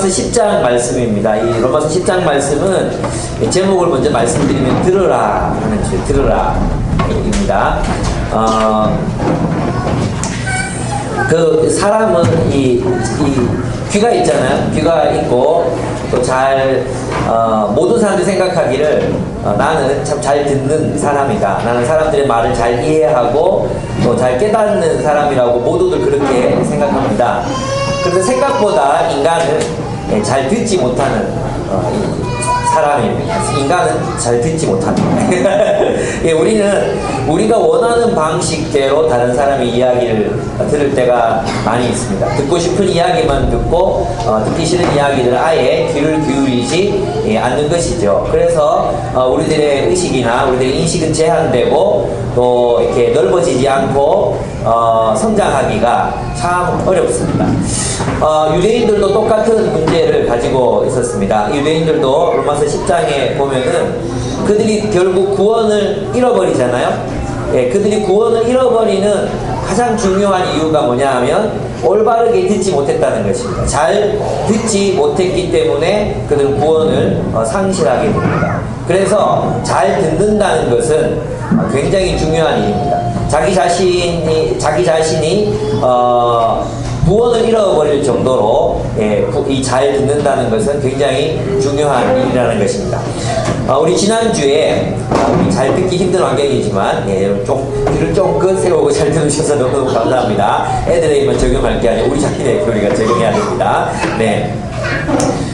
로마서 10장 말씀입니다. 이 로마서 10장 말씀은 제목을 먼저 말씀드리면 들으라 하는 줄, 들으라 입니다. 그 사람은 이 귀가 있잖아요. 귀가 있고 또 잘 모든 사람들이 생각하기를 나는 참 잘 듣는 사람이다. 나는 사람들의 말을 잘 이해하고 또 잘 깨닫는 사람이라고 모두들 그렇게 생각합니다. 그런데 생각보다 인간은 잘 듣지 못하는 사람입니다. 인간은 잘 듣지 못합니다. 예, 우리가 원하는 방식대로 다른 사람의 이야기를 들을 때가 많이 있습니다. 듣고 싶은 이야기만 듣고 듣기 싫은 이야기들은 아예 귀를 기울이지 않는 것이죠. 그래서 우리들의 의식이나 우리들의 인식은 제한되고 또 이렇게 넓어지지 않고 성장하기가 참 어렵습니다. 유대인들도 똑같은 문제를 가지고 있었습니다. 유대인들도 로마서 10장에 보면은 그들이 결국 구원을 잃어버리잖아요. 예, 그들이 구원을 잃어버리는 가장 중요한 이유가 뭐냐 하면 올바르게 듣지 못했다는 것입니다. 잘 듣지 못했기 때문에 그들은 구원을 상실하게 됩니다. 그래서 잘 듣는다는 것은 굉장히 중요한 일입니다. 자기 자신이 구원을 잃어버릴 정도로 이 잘 듣는다는 것은 굉장히 중요한 일이라는 것입니다. 우리 지난주에 우리 잘 듣기 힘든 환경이지만 귀를 쫑긋 세우고 잘 들으셔서 너무 감사합니다. 애들에게만 적용할 게 아니라 우리 자신에게 우리가 적용해야 됩니다. 네.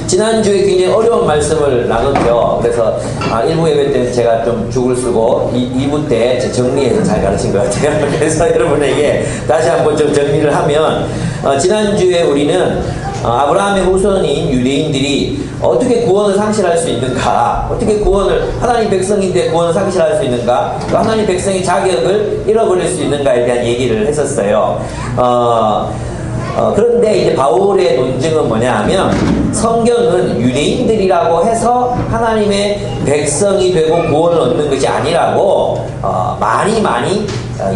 지난주에 굉장히 어려운 말씀을 나눴죠. 그래서 1부 예배 때는 제가 좀 죽을 쓰고 2부 때 정리해서 잘 가르친 것 같아요. 그래서 여러분에게 다시 한번 좀 정리를 하면 지난주에 우리는 아브라함의 후손인 유대인들이 어떻게 구원을 상실할 수 있는가, 어떻게 하나님 백성인데 구원을 상실할 수 있는가, 또 하나님 백성의 자격을 잃어버릴 수 있는가에 대한 얘기를 했었어요. 그런데 이제 바울의 논증은 뭐냐 하면 성경은 유대인들이라고 해서 하나님의 백성이 되고 구원을 얻는 것이 아니라고 많이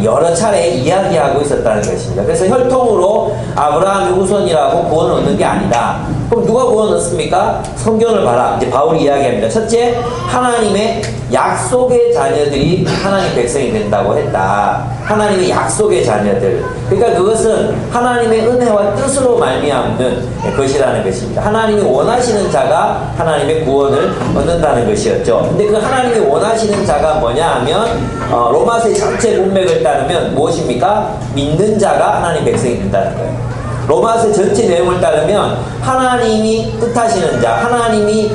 여러 차례 이야기하고 있었다는 것입니다. 그래서 혈통으로 아브라함의 후손이라고 구원을 얻는 게 아니다. 그럼 누가 구원을 얻습니까? 성경을 봐라. 이제 바울이 이야기합니다. 첫째, 하나님의 약속의 자녀들이 하나님 백성이 된다고 했다. 하나님의 약속의 자녀들. 그러니까 그것은 하나님의 은혜와 뜻으로 말미암는 것이라는 것입니다. 하나님이 원하시는 자가 하나님의 구원을 얻는다는 것이었죠. 근데 그 하나님이 원하시는 자가 뭐냐 하면 로마서의 전체 문맥을 따르면 무엇입니까? 믿는 자가 하나님 백성이 된다는 거예요. 로마서 전체 내용을 따르면 하나님이 뜻하시는 자, 하나님이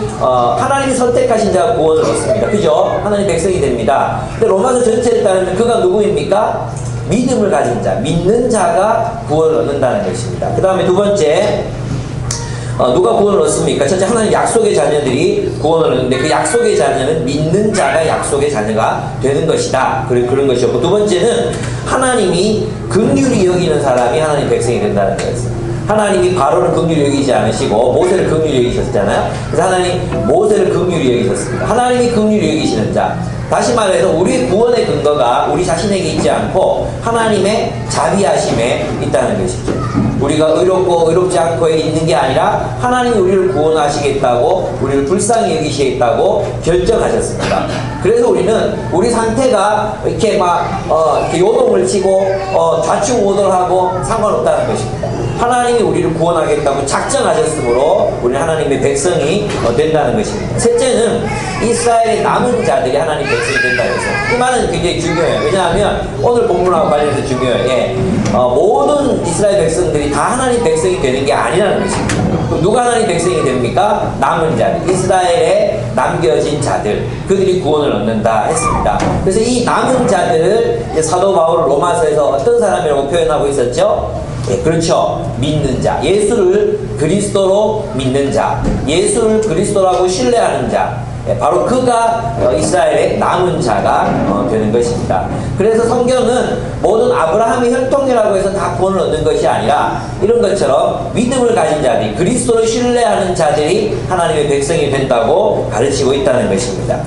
선택하신 자가 구원을 얻습니다. 그죠? 하나님 백성이 됩니다. 근데 로마서 전체를 따르면 그가 누구입니까? 믿음을 가진 자, 믿는 자가 구원을 얻는다는 것입니다. 그 다음에 두 번째, 누가 구원을 얻습니까? 첫째, 하나님 약속의 자녀들이 구원을 얻는데 그 약속의 자녀는 믿는 자가 약속의 자녀가 되는 것이다. 그런 것이었고, 두 번째는 하나님이 긍휼히 여기는 사람이 하나님 백성이 된다는 거였어요. 하나님이 바로를 긍휼히 여기지 않으시고 모세를 긍휼히 여기셨잖아요. 그래서 하나님 모세를 긍휼히 여기셨습니다. 하나님이 긍휼히 여기시는 자. 다시 말해서 우리의 구원의 근거가 우리 자신에게 있지 않고 하나님의 자비하심에 있다는 것이죠. 우리가 의롭고 의롭지 않고에 있는 게 아니라 하나님이 우리를 구원하시겠다고, 우리를 불쌍히 여기시겠다고 결정하셨습니다. 그래서 우리는 우리 상태가 이렇게 이렇게 요동을 치고 좌충우돌하고 상관없다는 것입니다. 하나님이 우리를 구원하겠다고 작정하셨으므로 우리는 하나님의 백성이 된다는 것입니다. 셋째는 이스라엘의 남은 자들이 하나님 백성이 된다고 해서 이 말은 굉장히 중요해요. 왜냐하면 오늘 본문하고 관련해서 중요해요. 모든 이스라엘 백성들이 다 하나님 백성이 되는 게 아니라는 것입니다. 누가 하나님 백성이 됩니까? 남은 자들, 이스라엘에 남겨진 자들, 그들이 구원을 얻는다 했습니다. 그래서 이 남은 자들을 사도 바울은 로마서에서 어떤 사람이라고 표현하고 있었죠? 그렇죠. 믿는 자, 예수를 그리스도로 믿는 자, 예수를 그리스도라고 신뢰하는 자, 바로 그가 이스라엘의 남은 자가 되는 것입니다. 그래서 성경은 모든 아브라함의 혈통이라고 해서 다 구원을 얻는 것이 아니라 이런 것처럼 믿음을 가진 자들이, 그리스도를 신뢰하는 자들이 하나님의 백성이 된다고 가르치고 있다는 것입니다.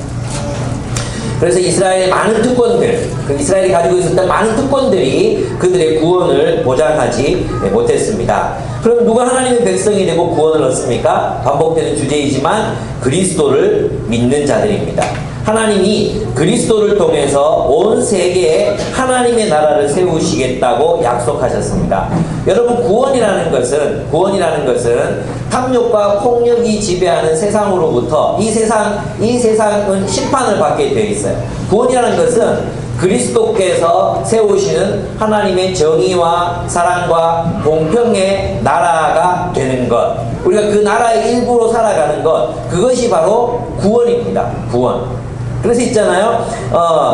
그래서 이스라엘의 많은 특권들, 그 이스라엘이 가지고 있었던 많은 특권들이 그들의 구원을 보장하지 못했습니다. 그럼 누가 하나님의 백성이 되고 구원을 얻습니까? 반복되는 주제이지만 그리스도를 믿는 자들입니다. 하나님이 그리스도를 통해서 온 세계에 하나님의 나라를 세우시겠다고 약속하셨습니다. 여러분, 구원이라는 것은 탐욕과 폭력이 지배하는 세상으로부터 이 세상은 심판을 받게 되어 있어요. 구원이라는 것은 그리스도께서 세우시는 하나님의 정의와 사랑과 공평의 나라가 되는 것, 우리가 그 나라의 일부로 살아가는 것, 그것이 바로 구원입니다. 구원. 그래서 있잖아요,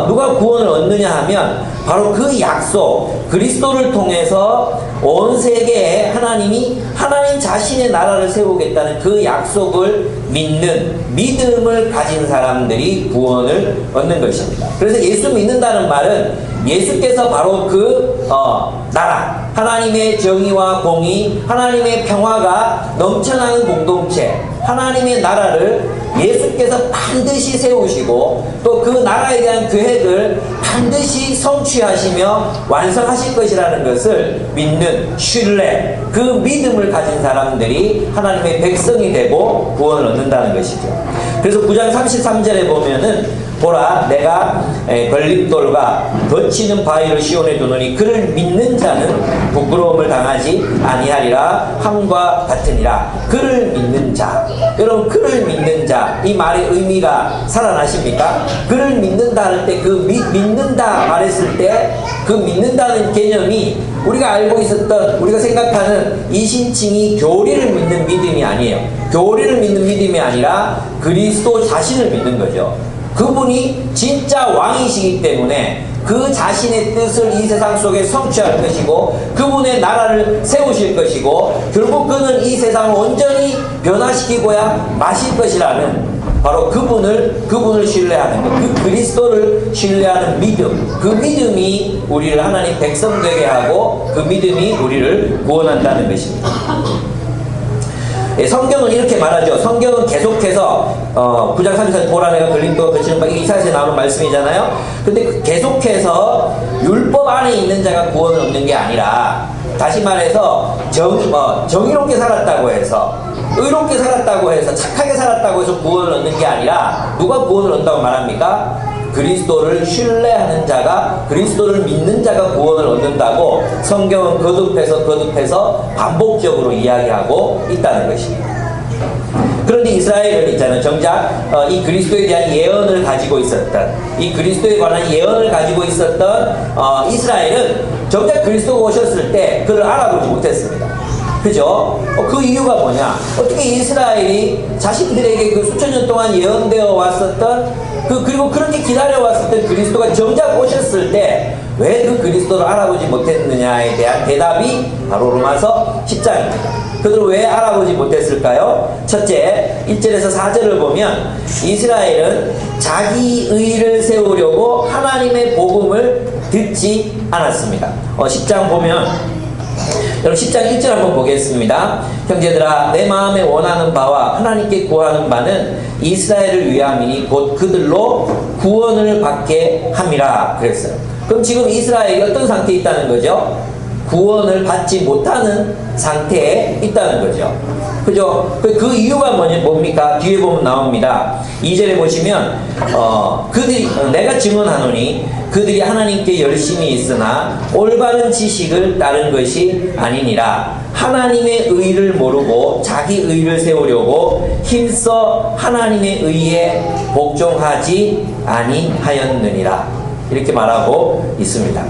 누가 구원을 얻느냐 하면 바로 그 약속, 그리스도를 통해서 온 세계에 하나님이 하나님 자신의 나라를 세우겠다는 그 약속을 믿는 믿음을 가진 사람들이 구원을 얻는 것입니다. 그래서 예수 믿는다는 말은 예수께서 바로 그 나라, 하나님의 정의와 공의, 하나님의 평화가 넘쳐나는 공동체, 하나님의 나라를 예수께서 반드시 세우시고 또 그 나라에 대한 계획을 반드시 성취하시며 완성하실 것이라는 것을 믿는 신뢰, 그 믿음을 가진 사람들이 하나님의 백성이 되고 구원을 얻는다는 것이죠. 그래서 9장 33절에 보면은 보라, 내가 걸림돌과 덧치는 바위를 시온에 두노니 그를 믿는 자는 부끄러움을 당하지 아니하리라 함과 같으니라. 그를 믿는 자, 여러분, 그를 믿는 자, 이 말의 의미가 살아나십니까? 그를 믿는다 할 때, 그 믿는다 말했을 때 그 믿는다는 개념이 우리가 알고 있었던, 우리가 생각하는 이신칭이 교리를 믿는 믿음이 아니에요. 교리를 믿는 믿음이 아니라 그리스도 자신을 믿는 거죠. 그분이 진짜 왕이시기 때문에 그 자신의 뜻을 이 세상 속에 성취할 것이고 그분의 나라를 세우실 것이고 결국 그는 이 세상을 온전히 변화시키고야 마실 것이라는, 바로 그분을 신뢰하는 것, 그 그리스도를 신뢰하는 믿음, 그 믿음이 우리를 하나님 백성 되게 하고 그 믿음이 우리를 구원한다는 것입니다. 성경은 이렇게 말하죠. 성경은 계속해서 9장 34절 보라, 내가 걸림돌 거치는 바, 이게 이사야서에 나오는 말씀이잖아요. 근데 계속해서 율법 안에 있는 자가 구원을 얻는 게 아니라, 다시 말해서 정의롭게 살았다고 해서, 의롭게 살았다고 해서, 착하게 살았다고 해서 구원을 얻는 게 아니라, 누가 구원을 얻는다고 말합니까? 그리스도를 신뢰하는 자가, 그리스도를 믿는 자가 구원을 얻는다고 성경은 거듭해서 반복적으로 이야기하고 있다는 것입니다. 그런데 이스라엘은 있잖아요. 정작 이 그리스도에 대한 예언을 가지고 있었던, 이 그리스도에 관한 예언을 가지고 있었던 이스라엘은 정작 그리스도가 오셨을 때 그를 알아보지 못했습니다. 그죠? 그 이유가 뭐냐? 어떻게 이스라엘이 자신들에게 그 수천 년 동안 예언되어 왔었던 그리고 그렇게 기다려왔었던 그리스도가 정작 오셨을 때 왜 그 그리스도를 알아보지 못했느냐에 대한 대답이 바로 로마서 10장입니다. 그들은 왜 알아보지 못했을까요? 첫째, 1절에서 4절을 보면 이스라엘은 자기 의를 세우려고 하나님의 복음을 듣지 않았습니다. 10장 보면, 여러분 10장 1절 한번 보겠습니다. 형제들아, 내 마음에 원하는 바와 하나님께 구하는 바는 이스라엘을 위함이니 곧 그들로 구원을 받게 함이라 그랬어요. 그럼 지금 이스라엘이 어떤 상태에 있다는 거죠? 구원을 받지 못하는 상태에 있다는 거죠. 그죠? 그 이유가 뭡니까? 뒤에 보면 나옵니다. 2절에 보시면 내가 증언하노니 그들이 하나님께 열심히 있으나 올바른 지식을 따른 것이 아니니라. 하나님의 의를 모르고 자기 의를 세우려고 힘써 하나님의 의에 복종하지 아니하였느니라. 이렇게 말하고 있습니다.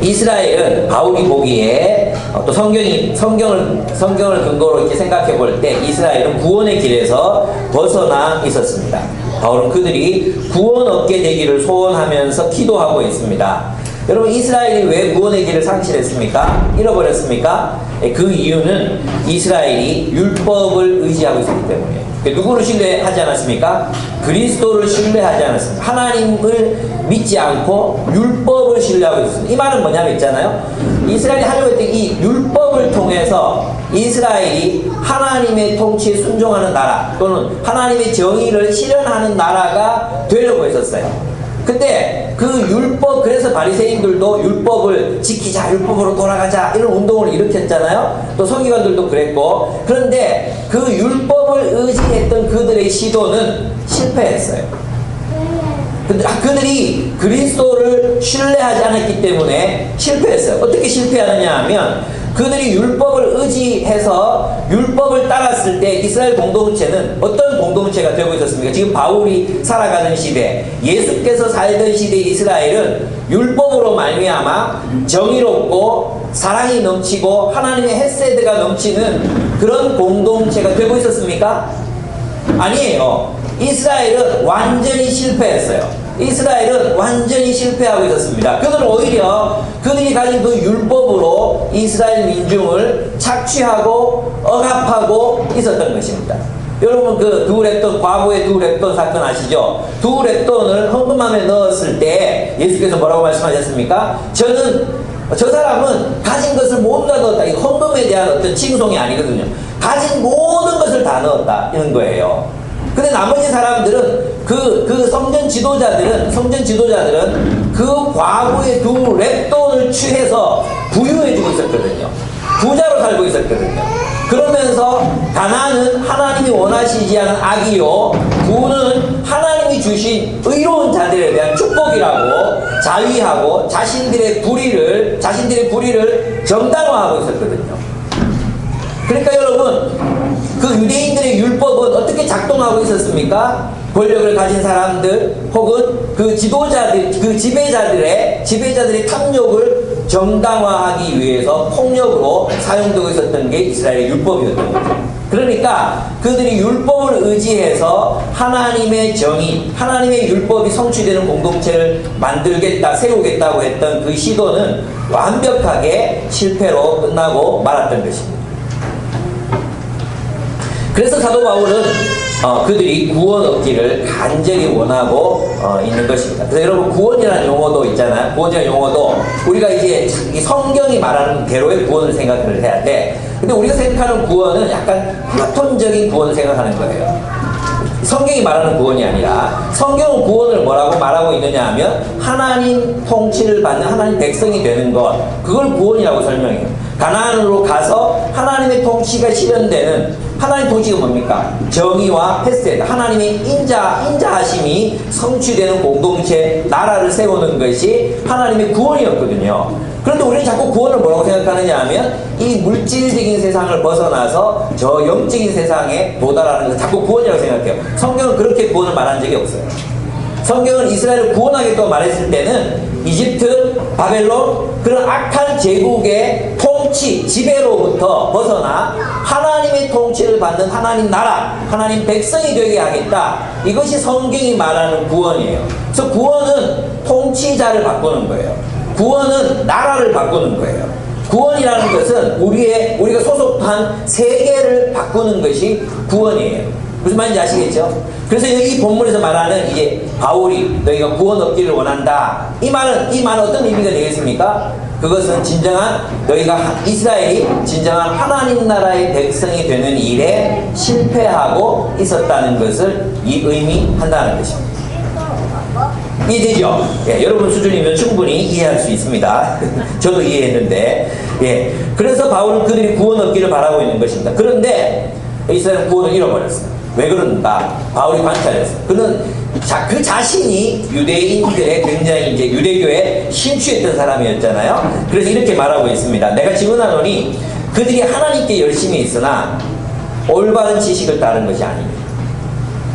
이스라엘은 바울이 보기에 또 성경을 근거로 이렇게 생각해 볼 때 이스라엘은 구원의 길에서 벗어나 있었습니다. 바울은 그들이 구원 얻게 되기를 소원하면서 기도하고 있습니다. 여러분, 이스라엘이 왜 구원의 길을 상실했습니까? 잃어버렸습니까? 그 이유는 이스라엘이 율법을 의지하고 있었기 때문이에요. 누구를 신뢰하지 않았습니까? 그리스도를 신뢰하지 않았습니다. 하나님을 믿지 않고 율법을 신뢰하고 있습니다. 이 말은 뭐냐면 있잖아요. 이스라엘이 하려고 했던 이 율법을 통해서 이스라엘이 하나님의 통치에 순종하는 나라 또는 하나님의 정의를 실현하는 나라가 되려고 했었어요. 근데 그 율법, 그래서 바리새인들도 율법을 지키자, 율법으로 돌아가자 이런 운동을 일으켰잖아요. 또 서기관들도 그랬고. 그런데 그 율법을 의지했던 그들의 시도는 실패했어요. 그들이 그리스도를 신뢰하지 않았기 때문에 실패했어요. 어떻게 실패하느냐 하면 그들이 율법을 의지해서 율법을 따랐을 때 이스라엘 공동체는 어떤 공동체가 되고 있었습니까? 지금 바울이 살아가는 시대, 예수께서 살던 시대 이스라엘은 율법으로 말미암아 정의롭고 사랑이 넘치고 하나님의 헤세드가 넘치는 그런 공동체가 되고 있었습니까? 아니에요. 이스라엘은 완전히 실패했어요. 이스라엘은 완전히 실패하고 있었습니다. 그들은 오히려 그들이 가진 그 율법으로 이스라엘 민중을 착취하고 억압하고 있었던 것입니다. 여러분 그 두 렙돈, 과거의 두 렙돈 사건 아시죠? 두 렙돈을 헌금함에 넣었을 때 예수께서 뭐라고 말씀하셨습니까? 저 사람은 가진 것을 모두 다 넣었다. 이 헌금에 대한 어떤 칭송이 아니거든요. 가진 모든 것을 다 넣었다 이런 거예요. 근데 나머지 사람들은 그 성전 지도자들은 그 과거의 두 렙돈을 취해서 부유해지고 있었거든요. 부자로 살고 있었거든요. 그러면서 가난은 하나님이 원하시지 않은 악이요, 부는 하나님이 주신 의로운 자들에 대한 축복이라고 자위하고 자신들의 불의를 정당화하고 있었거든요. 그러니까 여러분, 그 유대인들의 율법은 어떻게 작동하고 있었습니까? 권력을 가진 사람들 혹은 그 지도자들, 그 지배자들의 탐욕을 정당화하기 위해서 폭력으로 사용되고 있었던 게 이스라엘의 율법이었던 거죠. 그러니까 그들이 율법을 의지해서 하나님의 정의, 하나님의 율법이 성취되는 공동체를 만들겠다, 세우겠다고 했던 그 시도는 완벽하게 실패로 끝나고 말았던 것입니다. 그래서 사도 바울은 그들이 구원 얻기를 간절히 원하고 있는 것입니다. 그래서 여러분 구원이라는 용어도 있잖아요. 구원이라는 용어도 우리가 이제 성경이 말하는 대로의 구원을 생각을 해야 돼. 근데 우리가 생각하는 구원은 약간 플라톤적인 구원을 생각하는 거예요. 성경이 말하는 구원이 아니라, 성경은 구원을 뭐라고 말하고 있느냐 하면 하나님 통치를 받는 하나님 백성이 되는 것, 그걸 구원이라고 설명해요. 가나안으로 가서 하나님의 통치가 실현되는, 하나님 통치가 뭡니까? 정의와 헤세드, 하나님의 인자하심이 성취되는 공동체, 나라를 세우는 것이 하나님의 구원이었거든요. 그런데 우리는 자꾸 구원을 뭐라고 생각하느냐 하면 이 물질적인 세상을 벗어나서 저 영적인 세상에 도달하는 것, 자꾸 구원이라고 생각해요. 성경은 그렇게 구원을 말한 적이 없어요. 성경은 이스라엘을 구원하겠다고 말했을 때는 이집트, 바벨론, 그런 악한 제국의 통치, 지배로부터 벗어나 하나님의 통치를 받는 하나님 나라, 하나님 백성이 되게 하겠다. 이것이 성경이 말하는 구원이에요. 그래서 구원은 통치자를 바꾸는 거예요. 구원은 나라를 바꾸는 거예요. 구원이라는 것은 우리가 소속한 세계를 바꾸는 것이 구원이에요. 무슨 말인지 아시겠죠? 그래서 여기 본문에서 말하는 이제 바울이 너희가 구원 얻기를 원한다. 이 말은 어떤 의미가 되겠습니까? 그것은 진정한 이스라엘이 진정한 하나님 나라의 백성이 되는 일에 실패하고 있었다는 것을 이 의미한다는 것입니다. 이해되죠? 예, 여러분 수준이면 충분히 이해할 수 있습니다. 저도 이해했는데, 예. 그래서 바울은 그들이 구원 얻기를 바라고 있는 것입니다. 그런데 이스라엘은 구원을 잃어버렸어요. 왜 그런가? 바울이 관찰했어요. 그는 그 자신이 유대인들의 굉장히 이제 유대교에 심취했던 사람이었잖아요. 그래서 이렇게 말하고 있습니다. 내가 증언하노니 그들이 하나님께 열심히 있으나 올바른 지식을 따른 것이 아닙니다.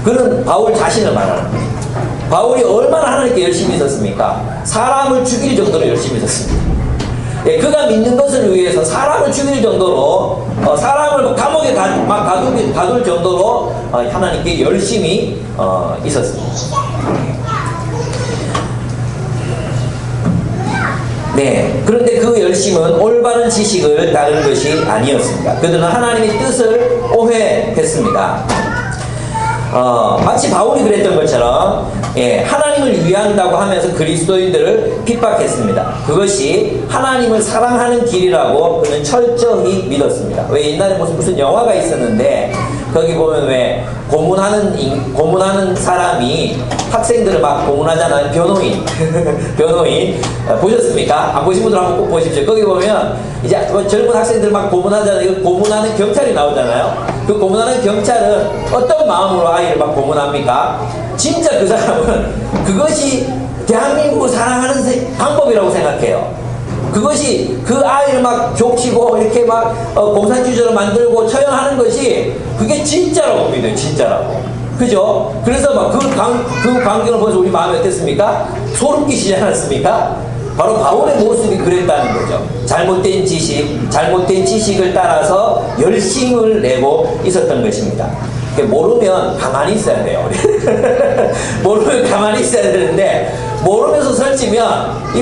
그는 바울 자신을 말하는 거예요. 바울이 얼마나 하나님께 열심히 있었습니까? 사람을 죽일 정도로 열심히 있었습니다. 예, 그가 믿는 것을 위해서 사람을 죽일 정도로, 사람을 감옥에 가둘 정도로 하나님께 열심히 있었습니다. 네, 그런데 그 열심은 올바른 지식을 따른 것이 아니었습니다. 그들은 하나님의 뜻을 오해했습니다. 마치 바울이 그랬던 것처럼 하나님을 위한다고 하면서 그리스도인들을 핍박했습니다. 그것이 하나님을 사랑하는 길이라고 그는 철저히 믿었습니다. 왜 옛날에 무슨 영화가 있었는데 거기 보면 왜 고문하는 사람이 학생들을 막 고문하잖아요. 변호인. 변호인. 보셨습니까? 안 보신 분들 한번 꼭 보십시오. 거기 보면 이제 젊은 학생들 막 고문하잖아요. 고문하는 경찰이 나오잖아요. 그 고문하는 경찰은 어떤 마음으로 아이를 막 고문합니까? 진짜 그 사람은 그것이 대한민국을 사랑하는 방법이라고 생각해요. 그것이 그 아이를 막 족치고 이렇게 막 공산주의자로 만들고 처형하는 것이 그게 진짜라고 믿어요. 진짜라고. 그죠? 그래서 막 그 광경을 보면서 우리 마음이 어땠습니까? 소름 끼치지 않았습니까? 바로 바울의 모습이 그랬다는 거죠. 잘못된 지식을 따라서 열심을 내고 있었던 것입니다. 모르면 가만히 있어야 돼요. 모르면 가만히 있어야 되는데 모르면서 설치면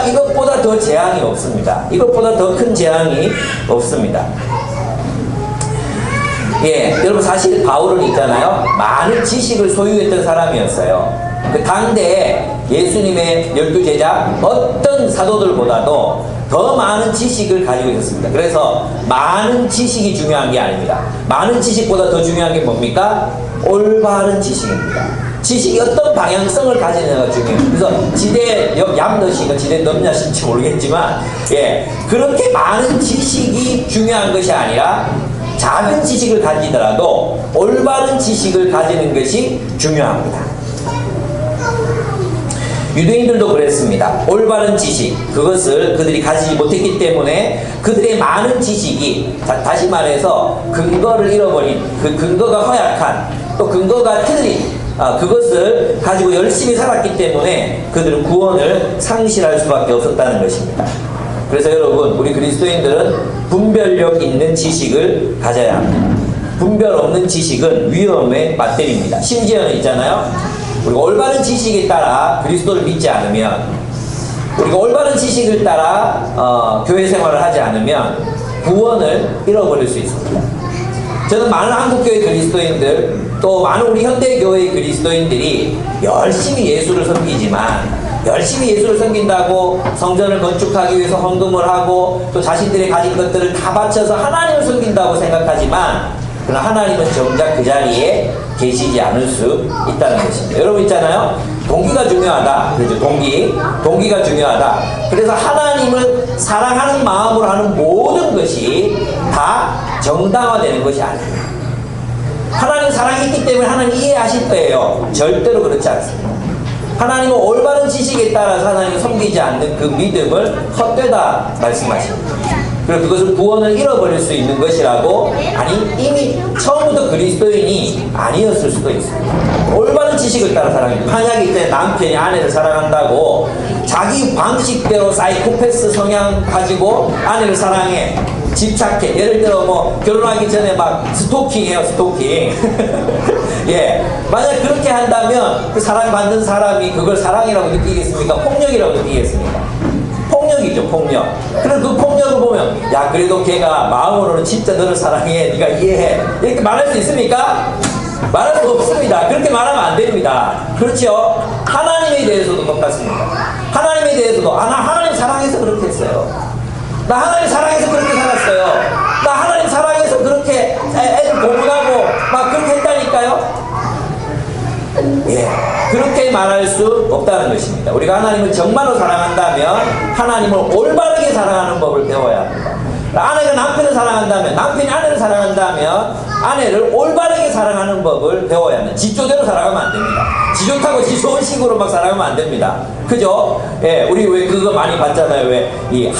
이것보다 더 재앙이 없습니다. 이것보다 더 큰 재앙이 없습니다. 여러분 사실 바울은 있잖아요. 많은 지식을 소유했던 사람이었어요. 그 당대에 예수님의 12제자 어떤 사도들보다도 더 많은 지식을 가지고 있었습니다. 그래서 많은 지식이 중요한 게 아닙니다. 많은 지식보다 더 중요한 게 뭡니까? 올바른 지식입니다. 지식이 어떤 방향성을 가지느냐가 중요해요. 그래서 지대 얌너시가 지대 넘냐신지 모르겠지만 그렇게 많은 지식이 중요한 것이 아니라 작은 지식을 가지더라도 올바른 지식을 가지는 것이 중요합니다. 유대인들도 그랬습니다. 올바른 지식, 그것을 그들이 가지지 못했기 때문에 그들의 많은 지식이, 다시 말해서 근거를 잃어버린, 그 근거가 허약한, 또 근거가 틀린 그것을 가지고 열심히 살았기 때문에 그들은 구원을 상실할 수밖에 없었다는 것입니다. 그래서 여러분, 우리 그리스도인들은 분별력 있는 지식을 가져야 합니다. 분별 없는 지식은 위험에 맞들입니다. 심지어는 있잖아요. 우리가 올바른 지식에 따라 그리스도를 믿지 않으면, 우리가 올바른 지식을 따라 교회 생활을 하지 않으면 구원을 잃어버릴 수 있습니다. 저는 많은 한국교회 그리스도인들, 또 많은 우리 현대교회의 그리스도인들이 열심히 예수를 섬기지만, 열심히 예수를 섬긴다고 성전을 건축하기 위해서 헌금을 하고 또 자신들이 가진 것들을 다 바쳐서 하나님을 섬긴다고 생각하지만, 그러나 하나님은 정작 그 자리에 계시지 않을 수 있다는 것입니다. 여러분 있잖아요. 동기가 중요하다. 그렇죠? 동기가 중요하다. 그래서 하나님을 사랑하는 마음으로 하는 모든 것이 다 정당화되는 것이 아닙니다. 하나님 사랑이 있기 때문에 하나님 이해하실 거예요. 절대로 그렇지 않습니다. 하나님은 올바른 지식에 따라서 하나님을 섬기지 않는 그 믿음을 헛되다 말씀하십니다. 그리고 그것을 구원을 잃어버릴 수 있는 것이라고, 아니 이미 처음부터 그리스도인이 아니었을 수도 있습니다. 올바른 지식을 따라 사랑합니다. 만약에 이때 남편이 아내를 사랑한다고 자기 방식대로 사이코패스 성향 가지고 아내를 사랑해, 집착해. 예를 들어 뭐 결혼하기 전에 막 스토킹해요. 스토킹. 만약 그렇게 한다면 그 사랑받는 사람이 그걸 사랑이라고 느끼겠습니까? 폭력이라고 느끼겠습니까? 폭력이죠, 폭력. 그래서 그 폭력을 보면, 야, 그래도 걔가 마음으로는 진짜 너를 사랑해, 네가 이해해, 이렇게 말할 수 있습니까? 말할 수 없습니다. 그렇게 말하면 안 됩니다. 그렇죠? 하나님에 대해서도 똑같습니다. 하나님에 대해서도, 나 하나님 사랑해서 그렇게 했어요. 나 하나님 사랑해서 그렇게 살았어요. 나 하나님 사랑해서 그렇게 애들 고문하고 막 그렇게 했다니까요. 그렇게 말할 수 없다는 것입니다. 우리가 하나님을 정말로 사랑한다면 하나님을 올바르게 사랑하는 법을 배워야 합니다. 아내가 남편을 사랑한다면, 남편이 아내를 사랑한다면 아내를 올바르게 사랑하는 법을 배워야 합니다. 지조대로 살아가면 안 됩니다. 지 좋다고 지 좋은 식으로 막 살아가면 안 됩니다. 그죠? 우리 왜 그거 많이 봤잖아요. 왜 이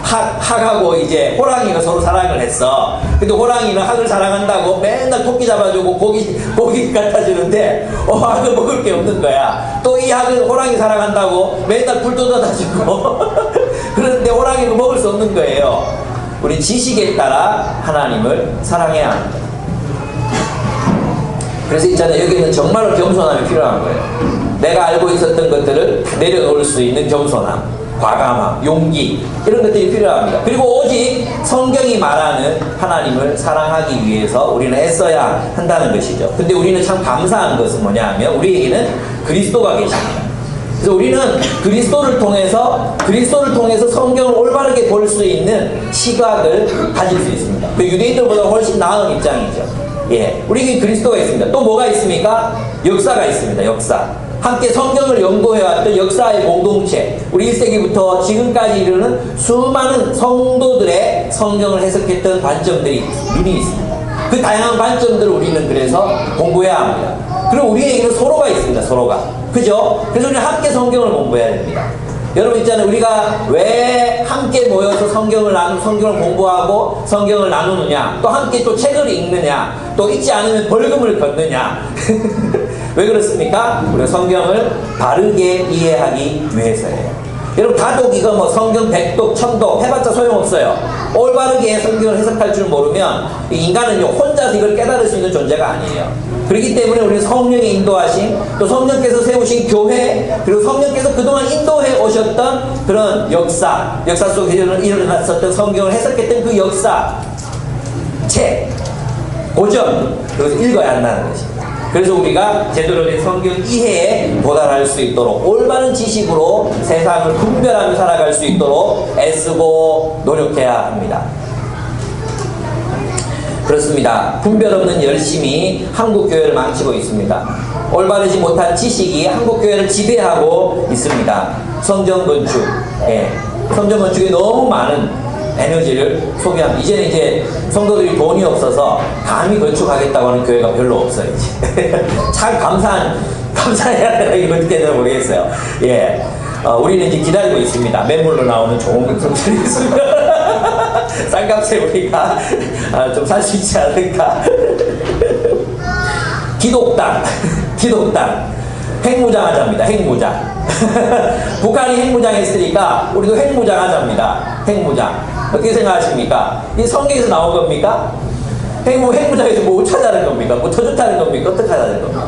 학하고 이제 호랑이가 서로 사랑을 했어. 근데 호랑이는 학을 사랑한다고 맨날 토끼 잡아주고 고기 갖다 주는데 학을 먹을 게 없는 거야. 또 이 학은 호랑이 사랑한다고 맨날 불 쏟아다 주고 그런데 호랑이도 먹을 수 없는 거예요. 우리 지식에 따라 하나님을 사랑해야 합니다. 그래서 있잖아요. 여기는 정말로 겸손함이 필요한 거예요. 내가 알고 있었던 것들을 내려놓을 수 있는 겸손함. 과감함, 용기 이런 것들이 필요합니다. 그리고 오직 성경이 말하는 하나님을 사랑하기 위해서 우리는 애써야 한다는 것이죠. 근데 우리는 참 감사한 것은 뭐냐 하면 우리에게는 그리스도가 계십니다. 그래서 우리는 그리스도를 통해서 성경을 올바르게 볼 수 있는 시각을 가질 수 있습니다. 그 유대인들보다 훨씬 나은 입장이죠. 예, 우리에게 그리스도가 있습니다. 또 뭐가 있습니까? 역사가 있습니다. 역사. 함께 성경을 연구해왔던 역사의 공동체, 우리 1세기부터 지금까지 이르는 수많은 성도들의 성경을 해석했던 관점들이 눈이 있습니다. 그 다양한 관점들을 우리는 그래서 공부해야 합니다. 그리고 우리에게는 서로가 있습니다. 서로가. 그죠? 그래서 우리는 함께 성경을 공부해야 됩니다. 여러분 있잖아요. 우리가 왜 함께 모여서 성경을 공부하고 성경을 나누느냐, 또 함께 또 책을 읽느냐, 또 읽지 않으면 벌금을 걷느냐. 왜 그렇습니까? 우리가 성경을 바르게 이해하기 위해서예요. 여러분 다독 이거 뭐 성경 100독 1000독 해봤자 소용없어요. 올바르게 성경을 해석할 줄 모르면 인간은 혼자서 이걸 깨달을 수 있는 존재가 아니에요. 그렇기 때문에 우리는 성령의 인도하심, 또 성령께서 세우신 교회, 그리고 성령께서 그동안 인도해 오셨던 그런 역사 속에 일어났었던 성경을 해석했던 그 역사 책, 고전, 그것을 읽어야 한다는 것입니다. 그래서 우리가 제대로 된 성경 이해에 도달할 수 있도록 올바른 지식으로 세상을 분별하며 살아갈 수 있도록 애쓰고 노력해야 합니다. 그렇습니다. 분별 없는 열심이 한국교회를 망치고 있습니다. 올바르지 못한 지식이 한국교회를 지배하고 있습니다. 성전 건축, 성전 건축에 너무 많은 에너지를 소비합니다. 이제는 이제 성도들이 돈이 없어서 감히 건축하겠다고 하는 교회가 별로 없어요. 이제. 참 감사해야 되나 이거 어떻게 되나 모르겠어요. 예, 우리는 이제 기다리고 있습니다. 매물로 나오는 좋은 건축들이 있습니다. 쌀값에 우리가 좀 살 수 있지 않을까. 기독당 핵무장 하자입니다. 핵무장. 북한이 핵무장 했으니까 우리도 핵무장 하자입니다. 핵무장. 어떻게 생각하십니까? 이 성경에서 나온 겁니까? 핵무장에서 뭐 어쩌자는 겁니까? 뭐 터졌다는 겁니까? 어떻게 하자는 겁니까?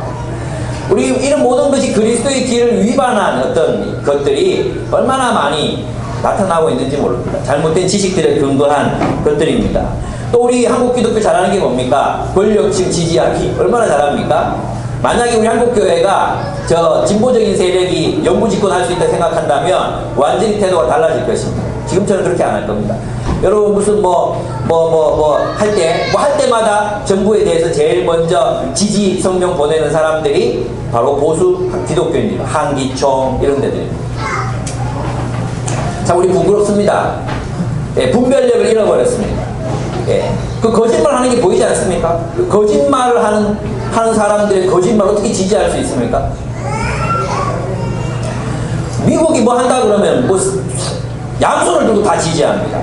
우리 이런 모든 것이 그리스도의 길을 위반한 어떤 것들이 얼마나 많이 나타나고 있는지 모릅니다. 잘못된 지식들에 근거한 것들입니다. 또 우리 한국 기독교 잘하는 게 뭡니까? 권력층 지지하기. 얼마나 잘합니까? 만약에 우리 한국교회가 저 진보적인 세력이 영구집권할 수 있다 생각한다면 완전히 태도가 달라질 것입니다. 지금처럼 그렇게 안 할 겁니다. 여러분 무슨 할 때마다 정부에 대해서 제일 먼저 지지 성명 보내는 사람들이 바로 보수 기독교인들, 한기총 이런 데들입니다. 자, 우리 부끄럽습니다. 예, 분별력을 잃어버렸습니다. 예, 그 거짓말 하는 게 보이지 않습니까? 그 거짓말을 하는 사람들의 거짓말 어떻게 지지할 수 있습니까? 미국이 뭐 한다 그러면 뭐 양손을 들고 다 지지합니다.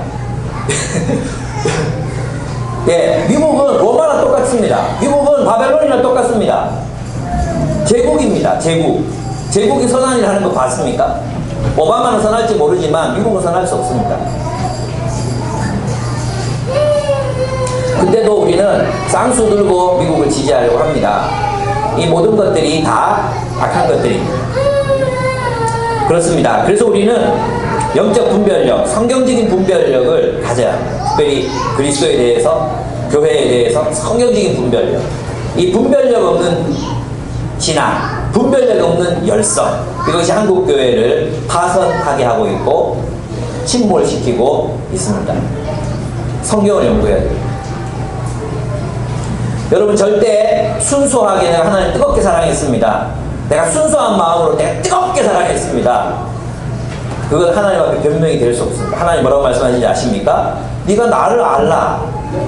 예, 미국은 로마랑 똑같습니다. 미국은 바벨론이랑 똑같습니다. 제국입니다. 제국이 선한 일 하는 거 봤습니까? 오바마는 선할지 모르지만 미국은 선할 수 없습니다. 근데도 우리는 쌍수 들고 미국을 지지하려고 합니다. 이 모든 것들이 다 악한 것들입니다. 그렇습니다. 그래서 우리는 영적 분별력, 성경적인 분별력을 가져야 합니다. 특별히 그리스도에 대해서, 교회에 대해서 성경적인 분별력. 이 분별력 없는 신앙, 분별력 없는 열성, 이것이 한국교회를 파선하게 하고 있고 침몰시키고 있습니다. 성경을 연구해야 돼요. 여러분 절대 순수하게 내가 하나님 뜨겁게 사랑했습니다. 내가 순수한 마음으로 내가 뜨겁게 사랑했습니다. 그건 하나님 앞에 변명이 될 수 없습니다. 하나님 뭐라고 말씀하시는지 아십니까? 네가 나를 알라.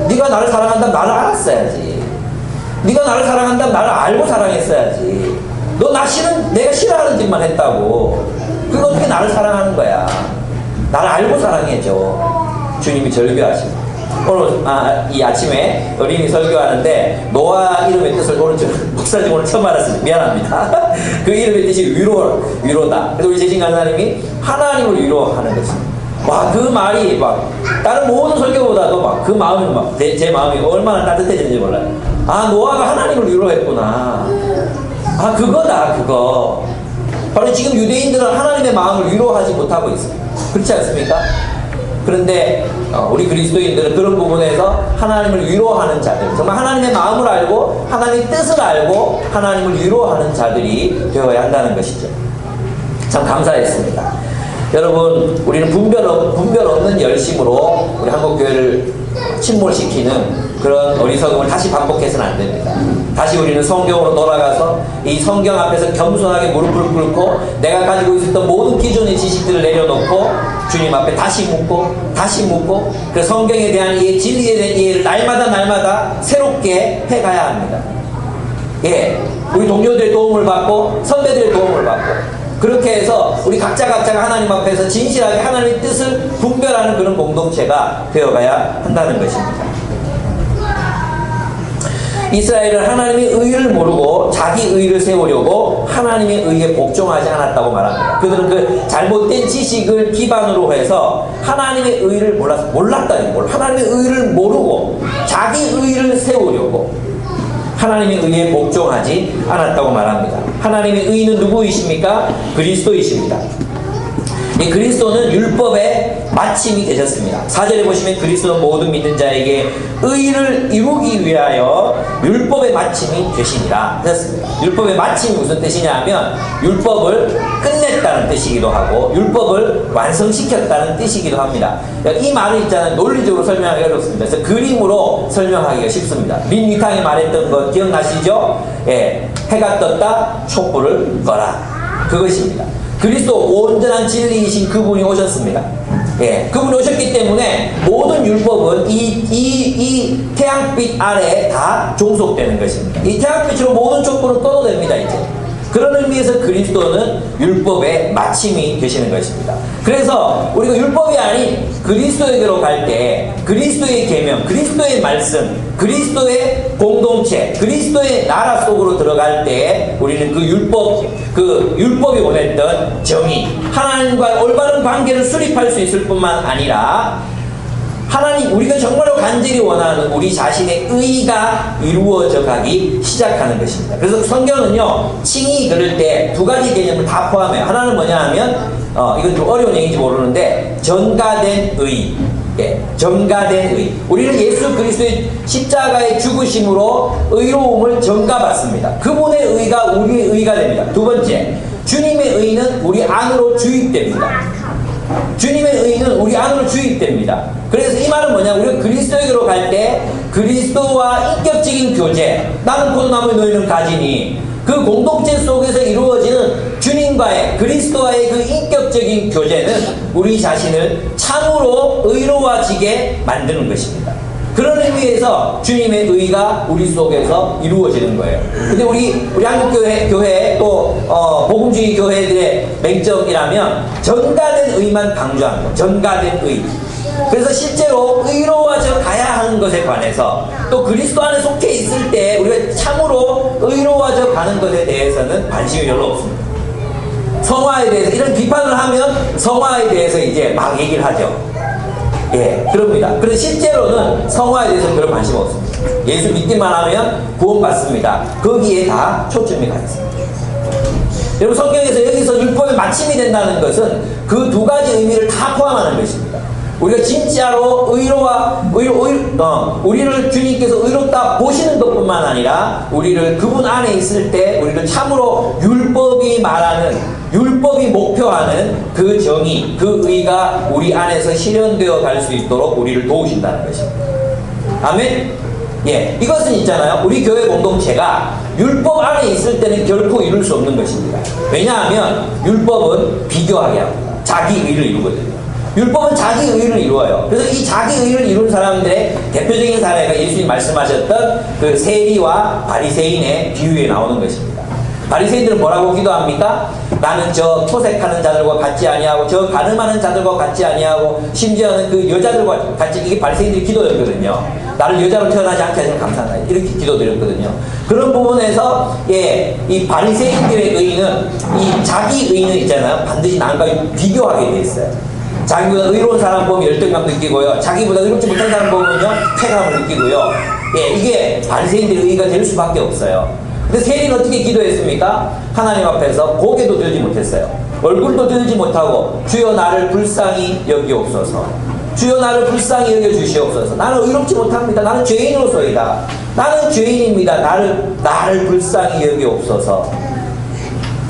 네가 나를 사랑한다면 나를 알았어야지. 네가 나를 사랑한다면 나를 알고 사랑했어야지. 너 내가 싫어하는 짓만 했다고. 그거 어떻게 나를 사랑하는 거야? 나를 알고 사랑해줘. 주님이 절규하시고. 오늘 이 아침에 어린이 설교하는데 노아 이름의 뜻을 오늘 목사님 오늘 처음 알았습니다. 미안합니다. 그 이름의 뜻이 위로다. 그래서 우리 재신 간사님이 하나님을 위로하는 것입니다. 와, 그 말이 막 다른 모든 설교보다도 막 그 마음이 막 제 마음이 얼마나 따뜻해졌는지 몰라요. 아, 노아가 하나님을 위로했구나. 아, 그거다 그거. 바로 지금 유대인들은 하나님의 마음을 위로하지 못하고 있습니다. 그렇지 않습니까? 그런데 우리 그리스도인들은 그런 부분에서 하나님을 위로하는 자들, 정말 하나님의 마음을 알고 하나님의 뜻을 알고 하나님을 위로하는 자들이 되어야 한다는 것이죠. 참 감사했습니다. 여러분, 우리는 분별 없는 열심으로 우리 한국교회를 침몰시키는 그런 어리석음을 다시 반복해서는 안 됩니다. 다시 우리는 성경으로 돌아가서 이 성경 앞에서 겸손하게 무릎을 꿇고 내가 가지고 있었던 모든 기존의 지식들을 내려놓고 주님 앞에 다시 묻고 그 성경에 대한 이해, 진리에 대한 이해를 날마다 새롭게 해가야 합니다. 예, 우리 동료들의 도움을 받고 선배들의 도움을 받고 그렇게 해서 우리 각자가 하나님 앞에서 진실하게 하나님의 뜻을 분별하는 그런 공동체가 되어가야 한다는 것입니다. 이스라엘은 하나님의 의를 모르고 자기 의를 세우려고 하나님의 의에 복종하지 않았다고 말합니다. 그들은 그 잘못된 지식을 기반으로 해서 하나님의 의를 몰랐다. 하나님의 의를 모르고 자기 의를 세우려고 하나님의 의에 복종하지 않았다고 말합니다. 하나님의 의는 누구이십니까? 그리스도이십니다. 이 그리스도는 율법의 마침이 되셨습니다. 4절에 보시면 그리스도는 모든 믿는 자에게 의를 이루기 위하여 율법의 마침이 되시니라 하셨습니다. 율법의 마침이 무슨 뜻이냐 하면 율법을 끝냈다는 뜻이기도 하고 율법을 완성시켰다는 뜻이기도 합니다. 이 말은 있잖아요. 논리적으로 설명하기 어렵습니다. 그래서 그림으로 설명하기가 쉽습니다. 린 위탕이 말했던 것 기억나시죠? 예, 해가 떴다 촛불을 꺼라. 그것입니다. 그리스도 온전한 진리이신 그분이 오셨습니다. 예, 그분이 오셨기 때문에 모든 율법은 이 태양빛 아래에 다 종속되는 것입니다. 이 태양빛으로 모든 촛불은 꺼도 됩니다, 이제. 그런 의미에서 그리스도는 율법의 마침이 되시는 것입니다. 그래서 우리가 율법이 아닌 그리스도에게로 갈 때 그리스도의 계명, 그리스도의 말씀, 그리스도의 공동체, 그리스도의 나라 속으로 들어갈 때 우리는 그 율법이 원했던 정의, 하나님과의 올바른 관계를 수립할 수 있을 뿐만 아니라 하나님, 우리가 정말로 간절히 원하는 우리 자신의 의가 이루어져 가기 시작하는 것입니다. 그래서 성경은요, 칭의 그럴 때 두 가지 개념을 다 포함해요. 하나는 뭐냐 하면, 이건 좀 어려운 얘기인지 모르는데, 전가된 의. 예, 전가된 의. 우리는 예수 그리스도의 십자가의 죽으심으로 의로움을 전가받습니다. 그분의 의가 우리의 의가 됩니다. 두 번째, 주님의 의는 우리 안으로 주입됩니다. 주님의 의는 우리 안으로 주입됩니다. 그래서 이 말은 뭐냐, 우리가 그리스도에게로 갈 때 그리스도와 인격적인 교제, 나는 포도나무 너희는 가지니, 그 공동체 속에서 이루어지는 주님과의, 그리스도와의 그 인격적인 교제는 우리 자신을 참으로 의로워지게 만드는 것입니다. 그런 의미에서 주님의 의가 우리 속에서 이루어지는 거예요. 근데 우리 한국교회 또 복음주의 교회들의 맹점이라면 전가된 의만 강조하는 거예요. 전가된 의. 그래서 실제로 의로워져 가야 하는 것에 관해서 또 그리스도 안에 속해 있을 때 우리가 참으로 의로워져 가는 것에 대해서는 관심이 별로 없습니다. 성화에 대해서 이런 비판을 하면 성화에 대해서 이제 막 얘기를 하죠. 예, 그럽니다. 그런데 실제로는 성화에 대해서는 그런 관심 없습니다. 예수 믿기만 하면 구원받습니다. 거기에 다 초점이 가 있습니다. 여러분, 성경에서 여기서 율법의 마침이 된다는 것은 그 두 가지 의미를 다 포함하는 것입니다. 우리가 진짜로 우리를 주님께서 의롭다 보시는 것뿐만 아니라 우리를 그분 안에 있을 때 우리를 참으로 율법이 말하는, 율법이 목표하는 그 정의, 그 의가 우리 안에서 실현되어 갈 수 있도록 우리를 도우신다는 것입니다. 아멘? 예, 이것은 있잖아요. 우리 교회 공동체가 율법 안에 있을 때는 결코 이룰 수 없는 것입니다. 왜냐하면 율법은 비교하게 합니다. 자기 의를 이루거든요. 율법은 자기 의를 이루어요. 그래서 이 자기 의를 이룬 사람들의 대표적인 사례가 예수님 말씀하셨던 그 세리와 바리새인의 비유에 나오는 것입니다. 바리새인들은 뭐라고 기도합니까? 나는 저 토색하는 자들과 같지 아니하고 저 가늠하는 자들과 같지 아니하고 심지어는 그 여자들과 같이, 이게 바리새인들의 기도였거든요. 나를 여자로 태어나지 않게 하시면 감사하다, 이렇게 기도드렸거든요. 그런 부분에서 이 바리새인들의 의는, 이 자기 의는 있잖아요, 반드시 남과 비교하게 돼 있어요. 자기보다 의로운 사람 보면 열등감 느끼고요, 자기보다 의롭지 못한 사람 보면요 쾌감을 느끼고요. 예, 이게 바리새인들의 의가 될 수밖에 없어요. 근데 세리는 어떻게 기도했습니까? 하나님 앞에서 고개도 들지 못했어요. 얼굴도 들지 못하고 주여 나를 불쌍히 여기옵소서. 주여 나를 불쌍히 여겨주시옵소서. 나는 의롭지 못합니다. 나는 죄인으로소이다. 나는 죄인입니다. 나를 불쌍히 여기옵소서.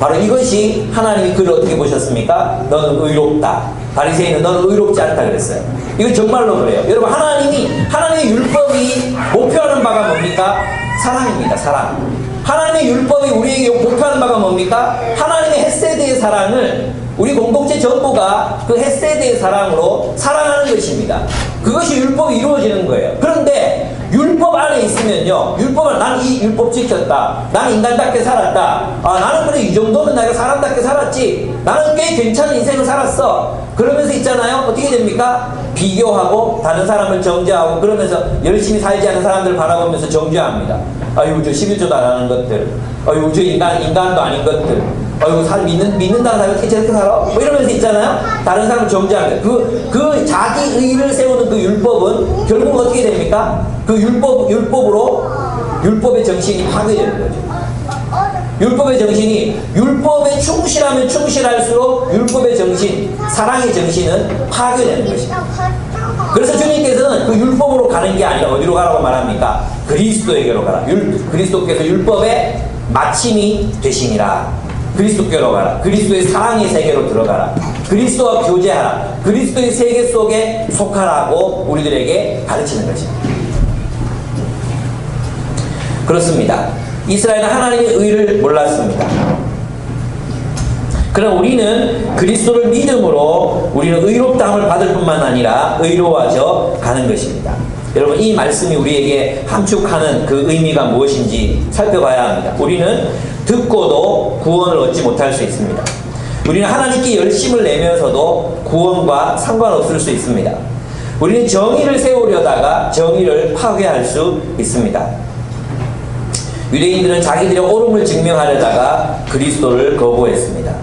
바로 이것이 하나님이 그를 어떻게 보셨습니까? 너는 의롭다. 바리새인은 너는 의롭지 않다 그랬어요. 이거 정말로 그래요. 여러분 하나님의 율법이 목표하는 바가 뭡니까? 사랑입니다. 사랑. 하나님의 율법이 우리에게 목표하는 바가 뭡니까? 하나님의 헤세드의 사랑을 우리 공동체 전부가 그 헤세드의 사랑으로 사랑하는 것입니다. 그것이 율법이 이루어지는 거예요. 그런데 율법 안에 있으면요, 율법은 난 이 율법 지켰다, 난 인간답게 살았다, 나는 그래 이 정도면 내가 사람답게 살았지, 나는 꽤 괜찮은 인생을 살았어, 그러면서 있잖아요. 어떻게 됩니까? 비교하고 다른 사람을 정죄하고, 그러면서 열심히 살지 않은 사람들을 바라보면서 정죄합니다. 아유 저 11조도 안 하는 것들, 아유 저 인간도 아닌 것들, 아이고 믿는다는 사람이 어떻게 저렇게 살아? 뭐 이러면서 있잖아요. 다른 사람을 정죄하는 그 자기 의를 세우는 그 율법은 결국 어떻게 됩니까? 그 율법으로 율법의 정신이 파괴되는 거죠. 율법의 정신이 율법에 충실하면 충실할수록 율법의 정신, 사랑의 정신은 파괴되는 것입니다. 그래서 주님께서는 그 율법으로 가는 게 아니라 어디로 가라고 말합니까? 그리스도에게로 가라. 그리스도께서 율법의 마침이 되시니라. 그리스도께로 가라. 그리스도의 사랑의 세계로 들어가라. 그리스도와 교제하라. 그리스도의 세계 속에 속하라고 우리들에게 가르치는 것입니다. 그렇습니다. 이스라엘은 하나님의 의를 몰랐습니다. 그러나 우리는 그리스도를 믿음으로 우리는 의롭다함을 받을 뿐만 아니라 의로워져 가는 것입니다. 여러분 이 말씀이 우리에게 함축하는 그 의미가 무엇인지 살펴봐야 합니다. 우리는 듣고도 구원을 얻지 못할 수 있습니다. 우리는 하나님께 열심을 내면서도 구원과 상관없을 수 있습니다. 우리는 정의를 세우려다가 정의를 파괴할 수 있습니다. 유대인들은 자기들의 옳음을 증명하려다가 그리스도를 거부했습니다.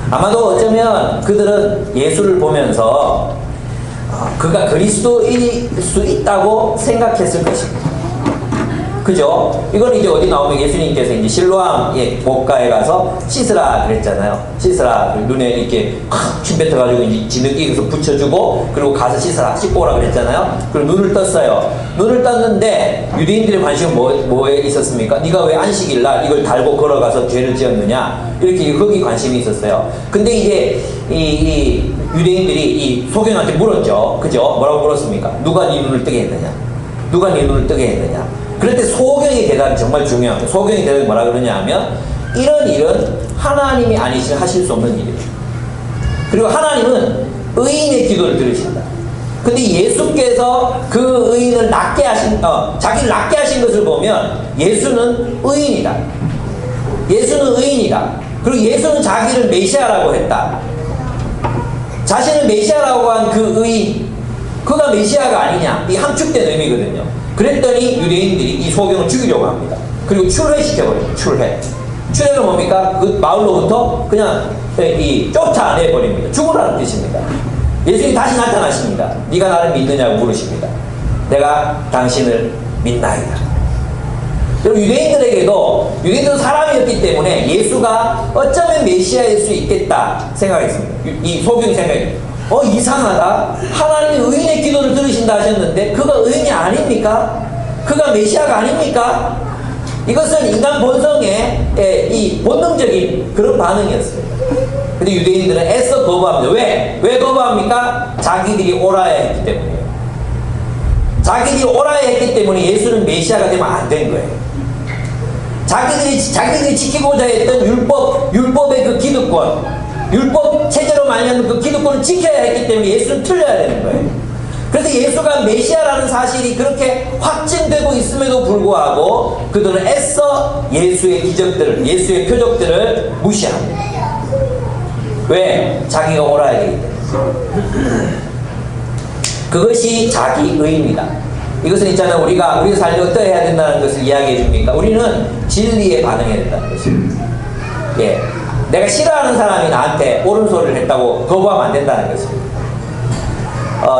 아마도 어쩌면 그들은 예수를 보면서 그가 그리스도일 수 있다고 생각했을 것입니다. 그죠? 이건 이제 어디 나오면 예수님께서 이제 실로암의 목가에 가서 씻으라 그랬잖아요. 씻으라. 눈에 이렇게 침 뱉어가지고 이제 진흙기에서 붙여주고, 그리고 가서 씻으라. 씻고 오라 그랬잖아요. 그리고 눈을 떴어요. 눈을 떴는데 유대인들의 관심은 뭐에 있었습니까? 네가 왜 안식일날 이걸 달고 걸어가서 죄를 지었느냐? 이렇게 거기 관심이 있었어요. 근데 이제 이 유대인들이 이 소경한테 물었죠. 그죠? 뭐라고 물었습니까? 누가 네 눈을 뜨게 했느냐? 누가 네 눈을 뜨게 했느냐? 그럴 때 소경의 대답이 정말 중요합니다. 소경의 대답이 뭐라 그러냐 하면 이런 일은 하나님이 아니시면 하실 수 없는 일이에요. 그리고 하나님은 의인의 기도를 들으신다. 근데 예수께서 그 의인을 자기를 낫게 하신 것을 보면 예수는 의인이다. 예수는 의인이다. 그리고 예수는 자기를 메시아라고 했다. 자신을 메시아라고 한 그 의인, 그가 메시아가 아니냐, 이 함축된 의미거든요. 그랬더니 유대인들이 이 소경을 죽이려고 합니다. 그리고 출회시켜버려요. 출회가 뭡니까? 그 마을로부터 그냥 쫓아내버립니다. 죽으라는 뜻입니다. 예수님이 다시 나타나십니다. 네가 나를 믿느냐고 물으십니다. 내가 당신을 믿나이다. 여러분 유대인들은 사람이었기 때문에 예수가 어쩌면 메시아일 수 있겠다 생각했습니다. 이 소경이 생각했습니다. 이상하다. 하나님이 의인의 기도를 들으신다 하셨는데 그가 의인이 아닙니까? 그가 메시아가 아닙니까? 이것은 인간 본성의 이 본능적인 그런 반응이었어요. 근데 유대인들은 애써 거부합니다. 왜 거부합니까? 자기들이 옳아야 했기 때문이에요. 자기들이 옳아야 했기 때문에 예수는 메시아가 되면 안 된 거예요. 자기들이 지키고자 했던 율법의 그 기득권, 율법 체제로 말하는 그 기득권을 지켜야 했기 때문에 예수는 틀려야 되는 거예요. 그래서 예수가 메시아라는 사실이 그렇게 확증되고 있음에도 불구하고 그들은 애써 예수의 기적들을, 예수의 표적들을 무시합니다. 왜? 자기가 옳아야 되기 때문에. 그것이 자기의입니다. 이것은 있잖아요. 우리가 삶이 어떠해야 된다는 것을 이야기해 줍니까? 우리는 진리에 반응해야 된다는 것입니다. 예. 내가 싫어하는 사람이 나한테 옳은 소리를 했다고 거부하면 안 된다는 것입니다.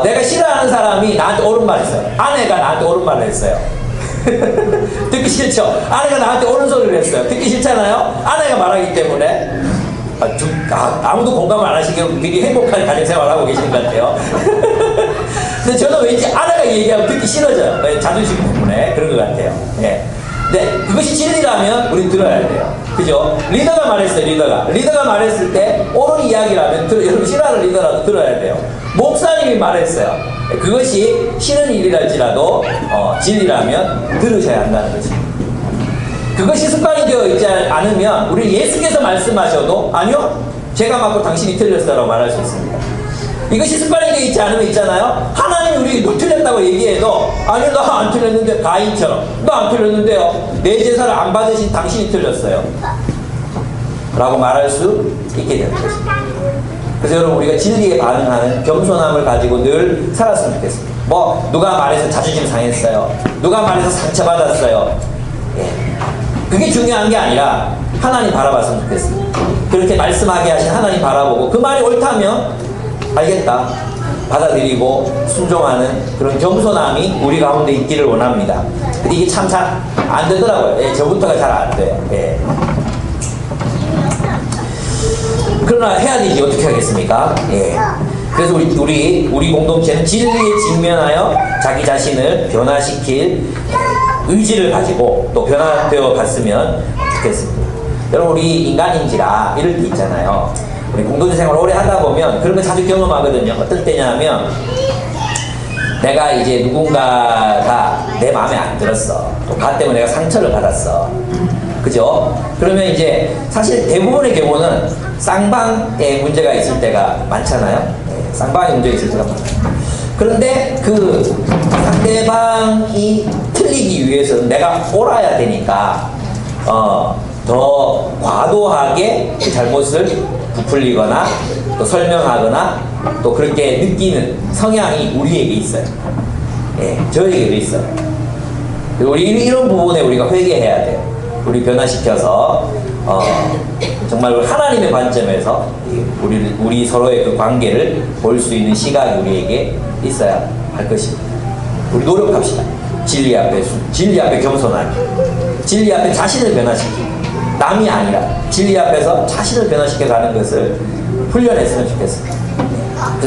내가 싫어하는 사람이 나한테 옳은 말을 했어요. 아내가 나한테 옳은 말을 했어요. 듣기 싫죠? 아내가 나한테 옳은 소리를 했어요. 듣기 싫잖아요? 아내가 말하기 때문에. 아무도 공감을 안 하시기로 되게 행복한 가정생활을 하고 계시는 것 같아요. 근데 저는 왠지 아내가 얘기하면 듣기 싫어져요. 자존심 때문에. 그런 것 같아요. 예. 근데 그것이 진리라면 우린 들어야 돼요. 그죠? 리더가 말했어요, 리더가 말했을 때 옳은 이야기라면 여러분 싫어하는 리더라도 들어야 돼요. 목사님이 말했어요. 그것이 싫은 일이랄지라도 진리라면 들으셔야 한다는 거죠. 그것이 습관이 되어 있지 않으면 우리 예수께서 말씀하셔도 아니요, 제가 맞고 당신이 틀렸다고 말할 수 있습니다. 이것이 습관이 되어 있지 않으면 있잖아요. 하나님이 우리 너 틀렸다고 얘기해도 아니요, 나 안 틀렸는데, 가인처럼 나 안 틀렸는데요, 내 제사를 안 받으신 당신이 틀렸어요 라고 말할 수 있게 되는 것입니다. 그래서 여러분, 우리가 진리에 반응하는 겸손함을 가지고 늘 살았으면 좋겠습니다. 뭐 누가 말해서 자존심 상했어요, 누가 말해서 상처받았어요, 예. 그게 중요한 게 아니라 하나님 바라봤으면 좋겠습니다. 그렇게 말씀하게 하신 하나님 바라보고 그 말이 옳다면 알겠다, 받아들이고 순종하는 그런 겸손함이 우리 가운데 있기를 원합니다. 근데 이게 참 잘 안 되더라고요. 예, 저부터가 잘 안 돼요. 예. 그러나 해야 되지, 어떻게 하겠습니까? 예. 그래서 우리 공동체는 진리에 직면하여 자기 자신을 변화시킬 의지를 가지고 또 변화되어 갔으면 좋겠습니다. 여러분, 우리 인간인지라 이럴 때 있잖아요. 우리 공동체 생활을 오래 하다 보면 그런 거 자주 경험하거든요. 어떨 때냐면 내가 이제 누군가가 내 마음에 안 들었어. 또 그 때문에 내가 상처를 받았어. 그죠? 그러면 이제 사실 대부분의 경우는 쌍방에 문제가 있을 때가 많잖아요. 네, 쌍방에 문제가 있을 때가 많아요. 그런데 그 상대방이 틀리기 위해서는 내가 옳아야 되니까 더 과도하게 그 잘못을 부풀리거나 또 설명하거나 또 그렇게 느끼는 성향이 우리에게 있어요. 예, 저에게도 있어요. 우리 이런 부분에 우리가 회개해야 돼요. 우리 변화시켜서 정말 하나님의 관점에서 우리 서로의 그 관계를 볼 수 있는 시각이 우리에게 있어야 할 것입니다. 우리 노력합시다. 진리 앞에 겸손하게, 진리 앞에 자신을 변화시키고, 남이 아니라 진리 앞에서 자신을 변화시켜 가는 것을 훈련했으면 좋겠습니다.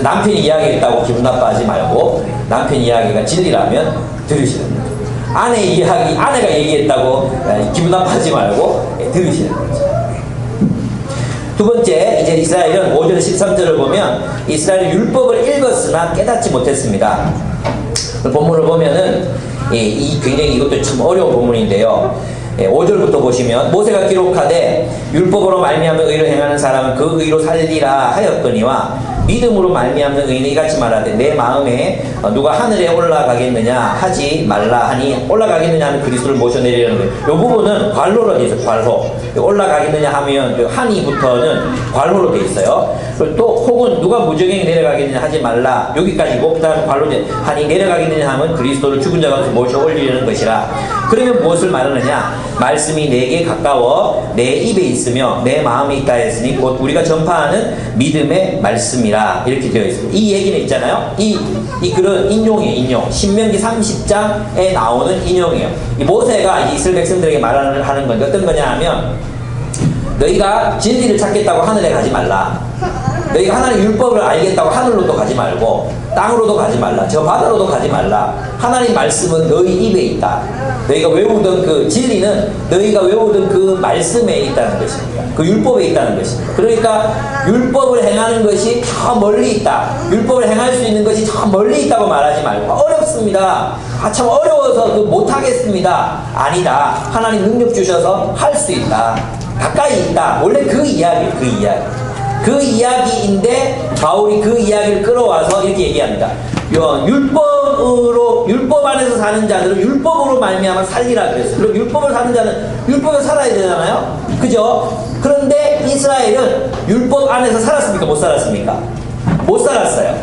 남편이 이야기했다고 기분 나빠하지 말고 남편 이야기가 진리라면 들으시는 거죠. 아내가 얘기했다고 기분 나빠하지 말고 들으시는 거죠. 두 번째, 이제 이스라엘은 5절 13절을 보면 이스라엘은 율법을 읽었으나 깨닫지 못했습니다. 본문을 보면은 굉장히 이것도 참 어려운 본문인데요. 5절부터 보시면 모세가 기록하되 율법으로 말미암는 의를 행하는 사람은 그 의로 살리라 하였거니와 믿음으로 말미암는 의인은 이같이 말하되 내 마음에 누가 하늘에 올라가겠느냐 하지 말라 하니 올라가겠느냐 하는 그리스도를 모셔내리려는 거예요. 이 부분은 괄호로 되어 있어요. 괄호. 올라가겠느냐 하면 한이부터는 괄호로 되어 있어요. 또 혹은 누가 무저갱이 내려가겠느냐 하지 말라, 여기까지고 그 다음 괄호 하니 내려가겠느냐 하면 그리스도를 죽은 자 가운데 모셔 올리려는 것이라. 그러면 무엇을 말하느냐? 말씀이 내게 가까워 내 입에 있으며 내 마음에 있다 했으니 곧 우리가 전파하는 믿음의 말씀이라, 이렇게 되어 있습니다. 이 얘기는 있잖아요. 이 글은 인용이에요. 인용. 신명기 30장에 나오는 인용이에요. 이 모세가 이스라엘 백성들에게 말하는 건데 어떤 거냐 하면, 너희가 진리를 찾겠다고 하늘에 가지 말라, 너희가 하나님의 율법을 알겠다고 하늘로도 가지 말고 땅으로도 가지 말라, 저 바다로도 가지 말라. 하나님 말씀은 너희 입에 있다. 너희가 외우던 그 진리는 너희가 외우던 그 말씀에 있다는 것입니다. 그 율법에 있다는 것입니다. 그러니까 율법을 행하는 것이 저 멀리 있다, 율법을 행할 수 있는 것이 저 멀리 있다고 말하지 말고 어렵습니다, 참 어려워서 못하겠습니다, 아니다. 하나님 능력 주셔서 할 수 있다, 가까이 있다. 원래 그 이야기예요. 그 이야기인데 바울이 그 이야기를 끌어와서 이렇게 얘기합니다. 율법 안에서 사는 자들은 율법으로 말미암아 살리라 그랬어요. 그럼 율법을 사는 자는 율법에 살아야 되잖아요. 그죠? 그런데 이스라엘은 율법 안에서 살았습니까? 못 살았습니까? 못 살았어요.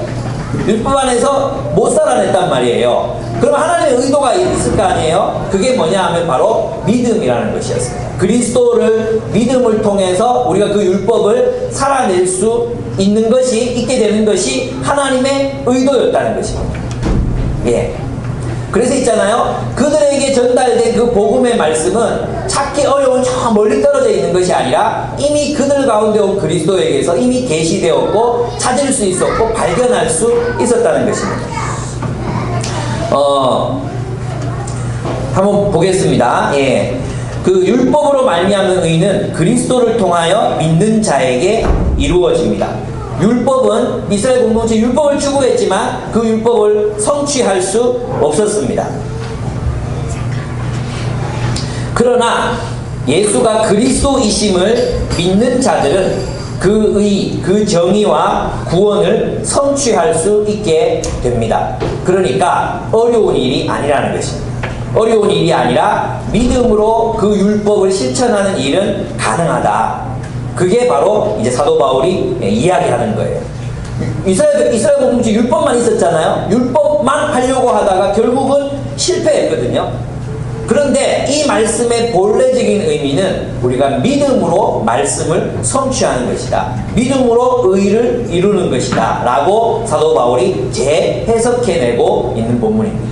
율법 안에서 못 살아냈단 말이에요. 그럼 하나님의 의도가 있을 거 아니에요? 그게 뭐냐 하면 바로 믿음이라는 것이었습니다. 그리스도를 믿음을 통해서 우리가 그 율법을 살아낼 수 있는 것이, 있게 되는 것이 하나님의 의도였다는 것입니다. 예. 그래서 있잖아요. 그들에게 전달된 그 복음의 말씀은 찾기 어려운 저 멀리 떨어져 있는 것이 아니라 이미 그들 가운데 온 그리스도에게서 이미 계시되었고 찾을 수 있었고 발견할 수 있었다는 것입니다. 한번 보겠습니다. 예. 그 율법으로 말미암는 의는 그리스도를 통하여 믿는 자에게 이루어집니다. 율법은 이스라엘 공동체 율법을 추구했지만 그 율법을 성취할 수 없었습니다. 그러나 예수가 그리스도이심을 믿는 자들은 그 의, 그 정의와 구원을 성취할 수 있게 됩니다. 그러니까 어려운 일이 아니라는 것입니다. 어려운 일이 아니라 믿음으로 그 율법을 실천하는 일은 가능하다. 그게 바로 이제 사도 바울이 이야기하는 거예요. 이스라엘 공동체 율법만 있었잖아요. 율법만 하려고 하다가 결국은 실패했거든요. 그런데 이 말씀의 본래적인 의미는 우리가 믿음으로 말씀을 성취하는 것이다. 믿음으로 의를 이루는 것이다. 라고 사도 바울이 재해석해내고 있는 본문입니다.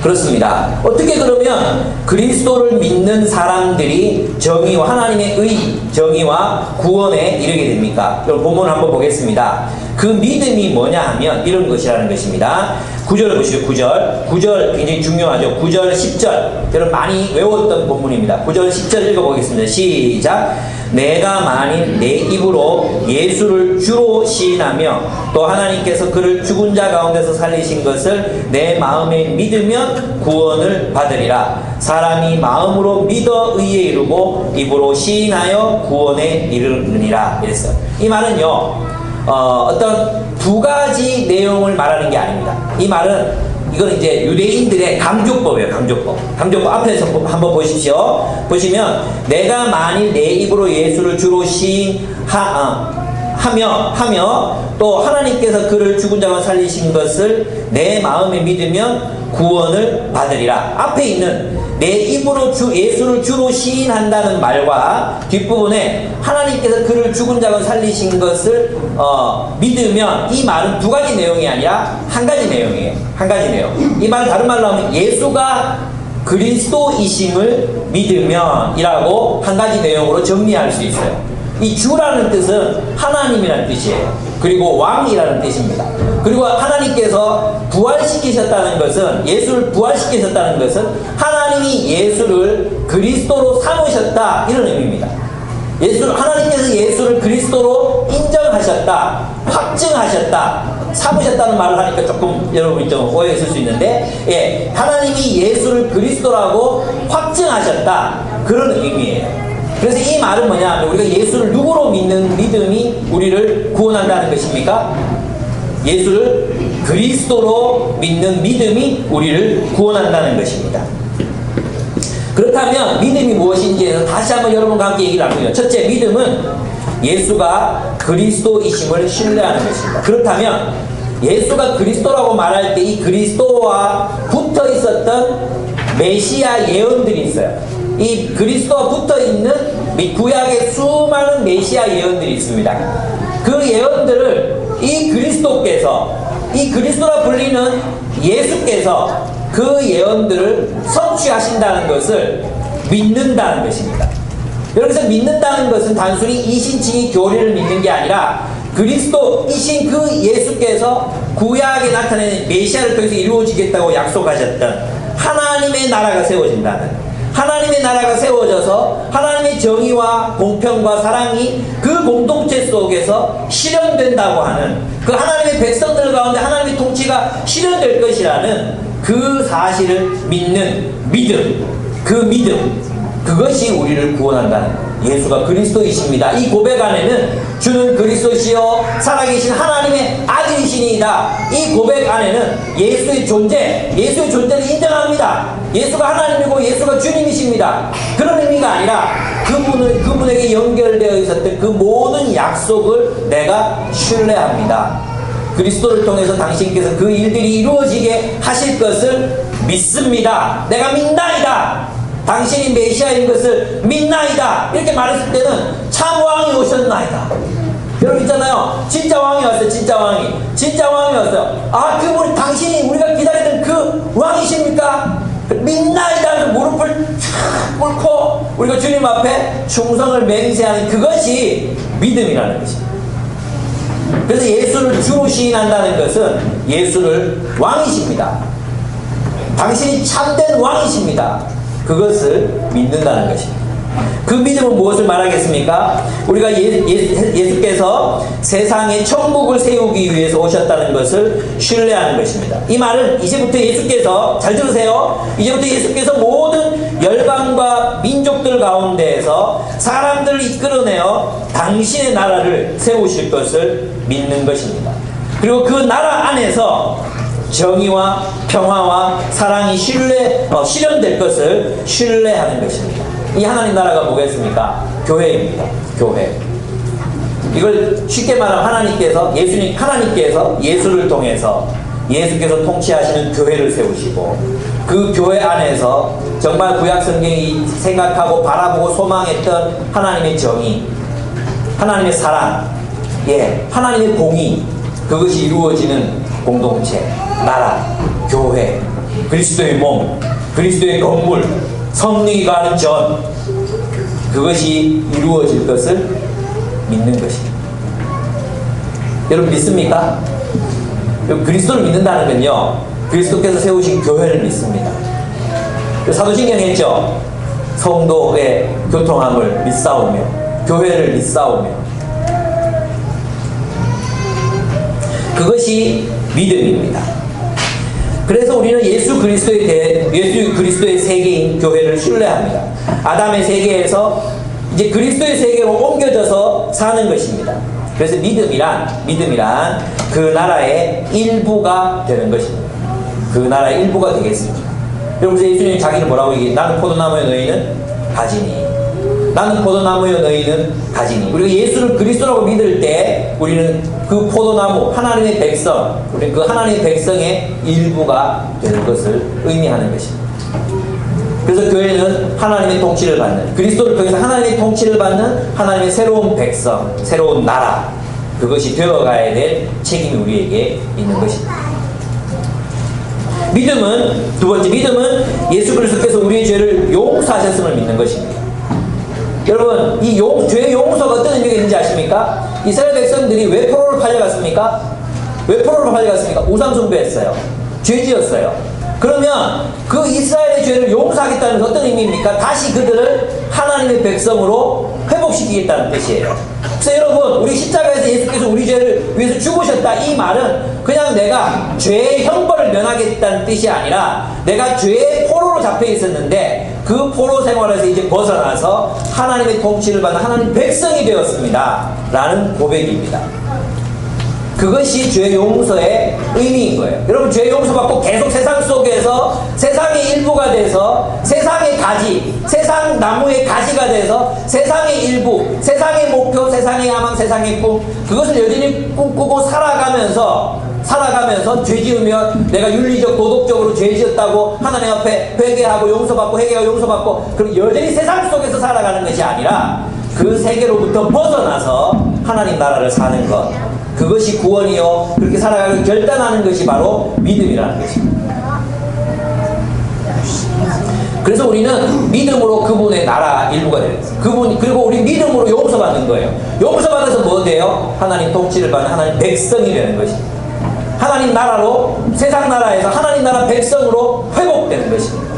그렇습니다. 어떻게 그러면 그리스도를 믿는 사람들이 정의와 하나님의 의, 정의와 구원에 이르게 됩니까? 여러분 본문을 한번 보겠습니다. 그 믿음이 뭐냐 하면 이런 것이라는 것입니다. 9절을 보시죠. 9절 굉장히 중요하죠. 9절 10절 여러분 많이 외웠던 본문입니다. 9절 10절 읽어보겠습니다. 시작. 내가 만일 내 입으로 예수를 주로 시인하며 또 하나님께서 그를 죽은 자 가운데서 살리신 것을 내 마음에 믿으면 구원을 받으리라. 사람이 마음으로 믿어 의에 이르고 입으로 시인하여 구원에 이르느니라. 이랬어요. 이 말은요 어떤 두 가지 내용을 말하는 게 아닙니다. 이 말은 이건 이제 유대인들의 강조법이에요. 강조법 앞에서 한번 보십시오. 보시면 내가 만일 내 입으로 예수를 주로 하며 또 하나님께서 그를 죽은 자가 살리신 것을 내 마음에 믿으면 구원을 받으리라. 앞에 있는 내 입으로 예수를 주로 시인한다는 말과 뒷부분에 하나님께서 그를 죽은 자가 살리신 것을 믿으면, 이 말은 두 가지 내용이 아니라 한 가지 내용이에요. 한 가지 내용. 이 말 다른 말로 하면 예수가 그리스도이심을 믿으면 이라고 한 가지 내용으로 정리할 수 있어요. 이 주라는 뜻은 하나님이라는 뜻이에요. 그리고 왕이라는 뜻입니다. 그리고 하나님께서 부활시키셨다는 것은, 예수를 부활시키셨다는 것은 하나님이 예수를 그리스도로 삼으셨다, 이런 의미입니다. 하나님께서 예수를 그리스도로 인정하셨다, 확증하셨다, 삼으셨다는 말을 하니까 조금 여러분이 좀 오해했을 수 있는데, 하나님이 예수를 그리스도라고 확증하셨다, 그런 의미예요. 그래서 이 말은 뭐냐 하면, 우리가 예수를 누구로 믿는 믿음이 우리를 구원한다는 것입니까? 예수를 그리스도로 믿는 믿음이 우리를 구원한다는 것입니다. 그렇다면 믿음이 무엇인지에서 다시 한번 여러분과 함께 얘기를 나누요. 첫째, 믿음은 예수가 그리스도이심을 신뢰하는 것입니다. 그렇다면 예수가 그리스도라고 말할 때 이 그리스도와 붙어 있었던 메시아 예언들이 있어요. 이 그리스도와 붙어있는 구약의 수많은 메시아 예언들이 있습니다. 그 예언들을 이 그리스도라 불리는 예수께서 그 예언들을 성취하신다는 것을 믿는다는 것입니다. 여기서 믿는다는 것은 단순히 이신칭의 교리를 믿는 게 아니라 그리스도이신 그 예수께서 구약에 나타낸 메시아를 통해서 이루어지겠다고 약속하셨던 하나님의 나라가 세워진다는, 하나님의 나라가 세워져서 하나님의 정의와 공평과 사랑이 그 공동체 속에서 실현된다고 하는, 그 하나님의 백성들 가운데 하나님의 통치가 실현될 것이라는 그 사실을 믿는 믿음, 그 믿음, 그것이 우리를 구원한다는 거예요. 예수가 그리스도이십니다. 이 고백 안에는 주는 그리스도시요 살아계신 하나님의 아들이시니이다. 이 고백 안에는 예수의 존재를 인정합니다. 예수가 하나님이고 예수가 주님이십니다. 그런 의미가 아니라 그분에게 연결되어 있었던 그 모든 약속을 내가 신뢰합니다. 그리스도를 통해서 당신께서 그 일들이 이루어지게 하실 것을 믿습니다. 내가 믿나이다. 당신이 메시아인 것을 믿나이다. 이렇게 말했을 때는 참 왕이 오셨나이다. 여러분 있잖아요. 진짜 왕이 왔어요. 진짜 왕이. 진짜 왕이 왔어요. 아, 그분 당신이 우리가 기다리던 그 왕이십니까? 믿나이다. 무릎을 촥 꿇고 우리가 주님 앞에 충성을 맹세하는 그것이 믿음이라는 것입니다. 그래서 예수를 주로 시인한다는 것은 예수를 왕이십니다. 당신이 참된 왕이십니다. 그것을 믿는다는 것입니다. 그 믿음은 무엇을 말하겠습니까? 우리가 예수께서 세상에 천국을 세우기 위해서 오셨다는 것을 신뢰하는 것입니다. 이 말은 이제부터 예수께서, 잘 들으세요. 이제부터 예수께서 모든 열방과 민족들 가운데에서 사람들을 이끌어내어 당신의 나라를 세우실 것을 믿는 것입니다. 그리고 그 나라 안에서 정의와 평화와 사랑이 실현될 것을 신뢰하는 것입니다. 이 하나님 나라가 뭐겠습니까? 교회입니다. 교회. 이걸 쉽게 말하면 하나님께서 예수를 통해서 예수께서 통치하시는 교회를 세우시고 그 교회 안에서 정말 구약 성경이 생각하고 바라보고 소망했던 하나님의 정의, 하나님의 사랑, 하나님의 공의, 그것이 이루어지는 공동체, 나라, 교회, 그리스도의 몸, 그리스도의 건물, 성령이 가는 전, 그것이 이루어질 것을 믿는 것입니다. 여러분 믿습니까? 그리스도를 믿는다는 건요, 그리스도께서 세우신 교회를 믿습니다. 사도신경 했죠. 성도의 교통함을 믿사오며 교회를 믿사오며, 그것이 믿음입니다. 그래서 우리는 예수 그리스도의 세계인 교회를 신뢰합니다. 아담의 세계에서 이제 그리스도의 세계로 옮겨져서 사는 것입니다. 그래서 믿음이란 그 나라의 일부가 되는 것입니다. 그 나라의 일부가 되겠습니다. 여러분, 예수님이 자기는 뭐라고 얘기해요? 나는 포도나무여 너희는 가지니. 나는 포도나무여 너희는 가지니. 우리가 예수를 그리스도라고 믿을 때 우리는 그 포도나무, 하나님의 백성, 우리 그 하나님의 백성의 일부가 되는 것을 의미하는 것입니다. 그래서 교회는 하나님의 통치를 받는, 그리스도를 통해서 하나님의 통치를 받는 하나님의 새로운 백성, 새로운 나라, 그것이 되어가야 될 책임이 우리에게 있는 것입니다. 두 번째 믿음은 예수 그리스도께서 우리의 죄를 용서하셨음을 믿는 것입니다. 여러분, 이 죄의 용서가 어떤 의미가 있는지 아십니까? 이스라엘 백성들이 왜 포로를 팔려갔습니까? 우상 숭배했어요. 죄 지었어요. 그러면 그 이스라엘의 죄를 용서하겠다는 것은 어떤 의미입니까? 다시 그들을 하나님의 백성으로 회복시키겠다는 뜻이에요. 그래서 여러분, 우리 십자가에서 예수께서 우리 죄를 위해서 죽으셨다, 이 말은 그냥 내가 죄의 형벌을 면하겠다는 뜻이 아니라 내가 죄의 포로로 잡혀 있었는데 그 포로 생활에서 이제 벗어나서 하나님의 통치를 받는 하나님 백성이 되었습니다 라는 고백입니다. 그것이 죄 용서의 의미인 거예요. 여러분, 죄 용서받고 계속 세상 속에서 세상의 일부가 돼서 세상의 가지, 세상 나무의 가지가 돼서 세상의 일부, 세상의 목표, 세상의 야망, 세상의 꿈, 그것을 여전히 꿈꾸고 살아가면서 죄 지으면 내가 윤리적 도덕적으로 죄 지었다고 하나님 앞에 회개하고 용서받고 회개하고 용서받고, 그리고 여전히 세상 속에서 살아가는 것이 아니라 그 세계로부터 벗어나서 하나님 나라를 사는 것, 그것이 구원이요, 그렇게 살아가길 결단하는 것이 바로 믿음이라는 것입니다. 그래서 우리는 믿음으로 그분의 나라 일부가 되는 거예요. 그리고 우리 믿음으로 용서받는 거예요. 용서받아서 뭐 돼요? 하나님 통치를 받는 하나님 백성이 되는 것입니다. 하나님 나라로, 세상 나라에서 하나님 나라 백성으로 회복되는 것입니다.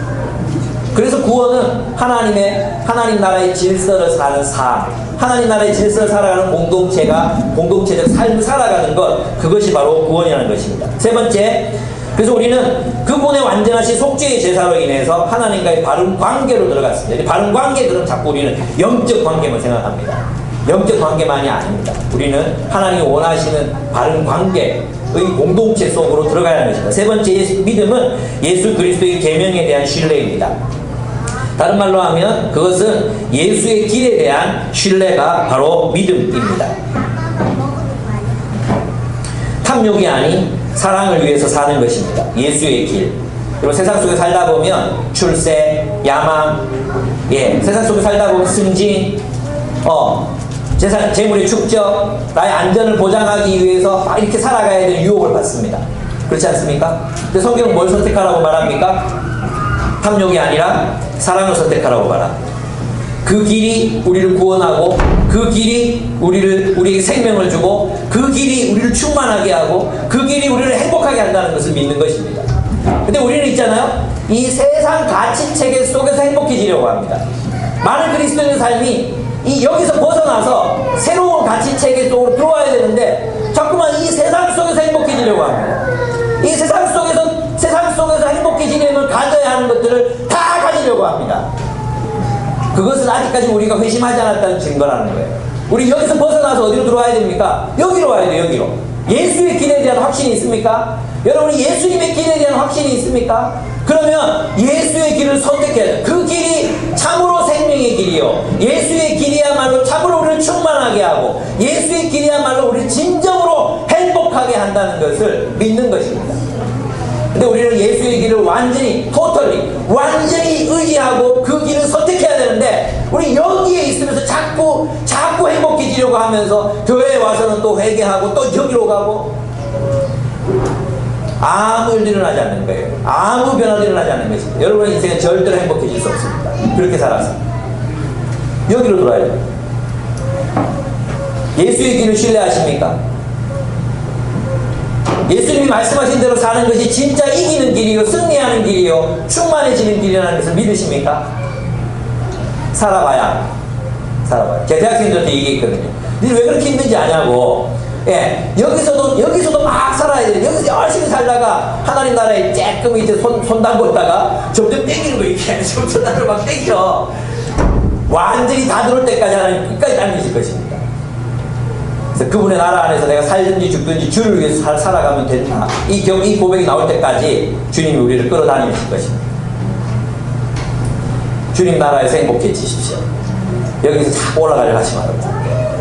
그래서 구원은 하나님 나라의 질서를 사는 삶, 하나님 나라의 질서를 살아가는 공동체적 삶을 살아가는 것, 그것이 바로 구원이라는 것입니다. 세 번째, 그래서 우리는 그분의 완전하신 속죄의 제사로 인해서 하나님과의 바른 관계로 들어갔습니다. 바른 관계, 그럼 자꾸 우리는 영적 관계만 생각합니다. 영적 관계만이 아닙니다. 우리는 하나님이 원하시는 바른 관계의 공동체 속으로 들어가야 하는 것입니다. 세 번째 믿음은 예수 그리스도의 계명에 대한 신뢰입니다. 다른 말로 하면 그것은 예수의 길에 대한 신뢰가 바로 믿음입니다. 탐욕이 아닌 사랑을 위해서 사는 것입니다. 예수의 길. 그리고 세상 속에 살다 보면 출세, 야망, 세상 속에 살다 보면 승진, 재물의 축적, 나의 안전을 보장하기 위해서 막 이렇게 살아가야 될 유혹을 받습니다. 그렇지 않습니까? 근데 성경은 뭘 선택하라고 말합니까? 탐욕이 아니라 사랑을 선택하라고 말합니다. 그 길이 우리를 구원하고, 그 길이 우리에게 생명을 주고, 그 길이 우리를 충만하게 하고, 그 길이 우리를 행복하게 한다는 것을 믿는 것입니다. 근데 우리는 있잖아요, 이 세상 가치체계 속에서 행복해지려고 합니다. 많은 그리스도인의 삶이 여기서 벗어나서 새로운 가치체계 속으로 들어와야 되는데 자꾸만 이 세상 속에서 행복해지려고 합니다. 이 세상 속에서 행복해지려면 가져야 하는 것들을 다 가지려고 합니다. 그것은 아직까지 우리가 회심하지 않았다는 증거라는 거예요. 우리 여기서 벗어나서 어디로 들어와야 됩니까? 여기로 와야 돼요. 여기로. 예수의 길에 대한 확신이 있습니까? 여러분이 예수님의 길에 대한 확신이 있습니까? 그러면 예수의 길을 선택해야 돼요. 그 길이 참으로 생명의 길이요, 예수의 길이야말로 참으로 우리를 충만하게 하고, 예수의 길이야말로 우리를 진정으로 행복하게 한다는 것을 믿는 것입니다. 근데 우리는 예수의 길을 완전히 완전히 의지하고 그 길을 선택해야 되는데, 우리 여기에 있으면서 자꾸 행복해지려고 하면서 교회에 와서는 또 회개하고 또 저기로 가고, 아무 일도 일어나지 않는 거예요. 아무 변화도 일어나지 않는 것입니다. 여러분의 인생은 절대로 행복해질 수 없습니다. 그렇게 살아서 여기로 돌아야 돼요. 예수의 길을 신뢰하십니까? 예수님이 말씀하신 대로 사는 것이 진짜 이기는 길이요, 승리하는 길이요, 충만해지는 길이라는 것을 믿으십니까? 살아봐야. 제 대학생들한테 얘기했거든요. 니 왜 그렇게 힘든지 아냐고. 예, 여기서도 막 살아야 돼. 여기서 열심히 살다가 하나님 나라에 쬐끔 이제 손 담궜다가 점점 땡기는 거, 이렇게 점점 나를 막 땡겨. 완전히 다 들어올 때까지 하나님 끝까지 당기실 것입니다. 그래서 그분의 나라 안에서 내가 살든지 죽든지 주를 위해서 살아가면 된다. 이 고백이 나올 때까지 주님이 우리를 끌어다니실 것입니다. 주님 나라에서 행복해지십시오. 여기서 자꾸 올라가려고 하지 말고.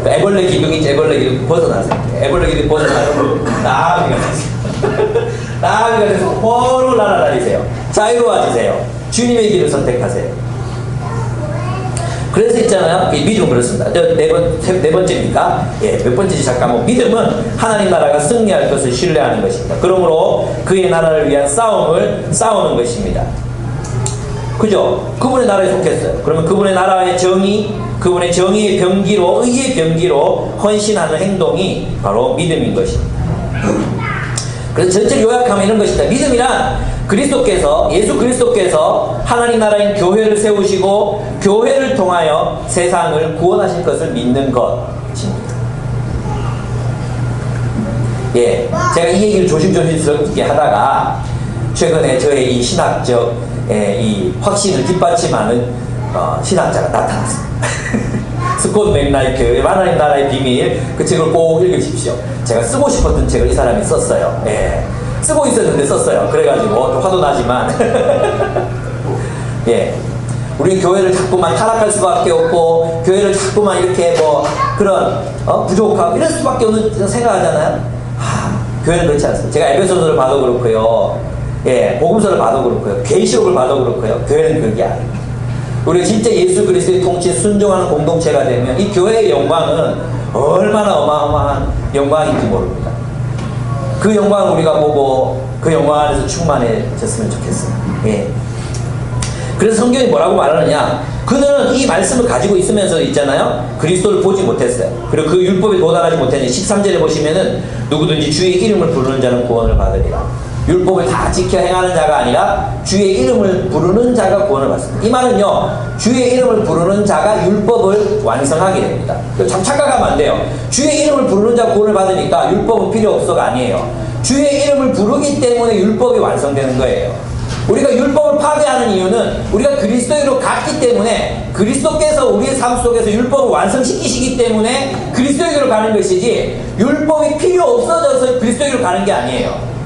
애벌레 기둥이 애벌레 기둥 벗어나세요. 애벌레 기둥 벗어나서 나비가 돼서 홀로 날아다니세요. 자유로워지세요. 주님의 길을 선택하세요. 그래서 있잖아요, 믿음은 그렇습니다. 네 번째입니까? 예, 몇 번째지 잠깐만. 믿음은 하나님 나라가 승리할 것을 신뢰하는 것입니다. 그러므로 그의 나라를 위한 싸움을 싸우는 것입니다. 그죠? 그분의 나라에 속했어요. 그러면 그분의 나라의 그분의 정의의 병기로, 의의 병기로 헌신하는 행동이 바로 믿음인 것입니다. 그래서 전체를 요약하면 이런 것입니다. 믿음이란 예수 그리스도께서 하나님 나라인 교회를 세우시고 교회를 통하여 세상을 구원하실 것을 믿는 것입니다. 예, 제가 이 얘기를 조심스럽게 하다가 최근에 저의 이 신학적 이 확신을 뒷받침하는 신학자가 나타났습니다. 스콧 맥나이크 하나님 나라의 비밀, 그 책을 꼭 읽으십시오. 제가 쓰고 싶었던 책을 이 사람이 썼어요. 예, 쓰고 있었는데 썼어요. 그래가지고 좀 화도 나지만 예, 우리 교회를 자꾸만 타락할 수밖에 없고, 교회를 자꾸만 이렇게 그런 부족하고 이럴 수밖에 없는 생각하잖아요. 교회는 그렇지 않습니다. 제가 에베소서를 봐도 그렇고요, 예, 복음서를 봐도 그렇고요, 계시록을 봐도 그렇고요, 교회는 그게 아닙니다. 우리가 진짜 예수 그리스도의 통치에 순종하는 공동체가 되면 이 교회의 영광은 얼마나 어마어마한 영광인지 모릅니다. 그 영광을 우리가 보고 그 영광 안에서 충만해졌으면 좋겠습니다. 예. 그래서 성경이 뭐라고 말하느냐, 그들은 이 말씀을 가지고 있으면서 있잖아요, 그리스도를 보지 못했어요. 그리고 그 율법에 도달하지 못했는데 13절에 보시면은 누구든지 주의 이름을 부르는 자는 구원을 받으리라. 율법을 다 지켜 행하는 자가 아니라 주의 이름을 부르는 자가 구원을 받습니다. 이 말은요, 주의 이름을 부르는 자가 율법을 완성하게 됩니다. 참 착각하면 안 돼요. 주의 이름을 부르는 자가 구원을 받으니까 율법은 필요 없어가 아니에요. 주의 이름을 부르기 때문에 율법이 완성되는 거예요. 우리가 율법을 파괴하는 이유는 우리가 그리스도로 갔기 때문에, 그리스도께서 우리의 삶 속에서 율법을 완성시키시기 때문에 그리스도로 가는 것이지, 율법이 필요 없어져서 그리스도로 가는 게 아니에요.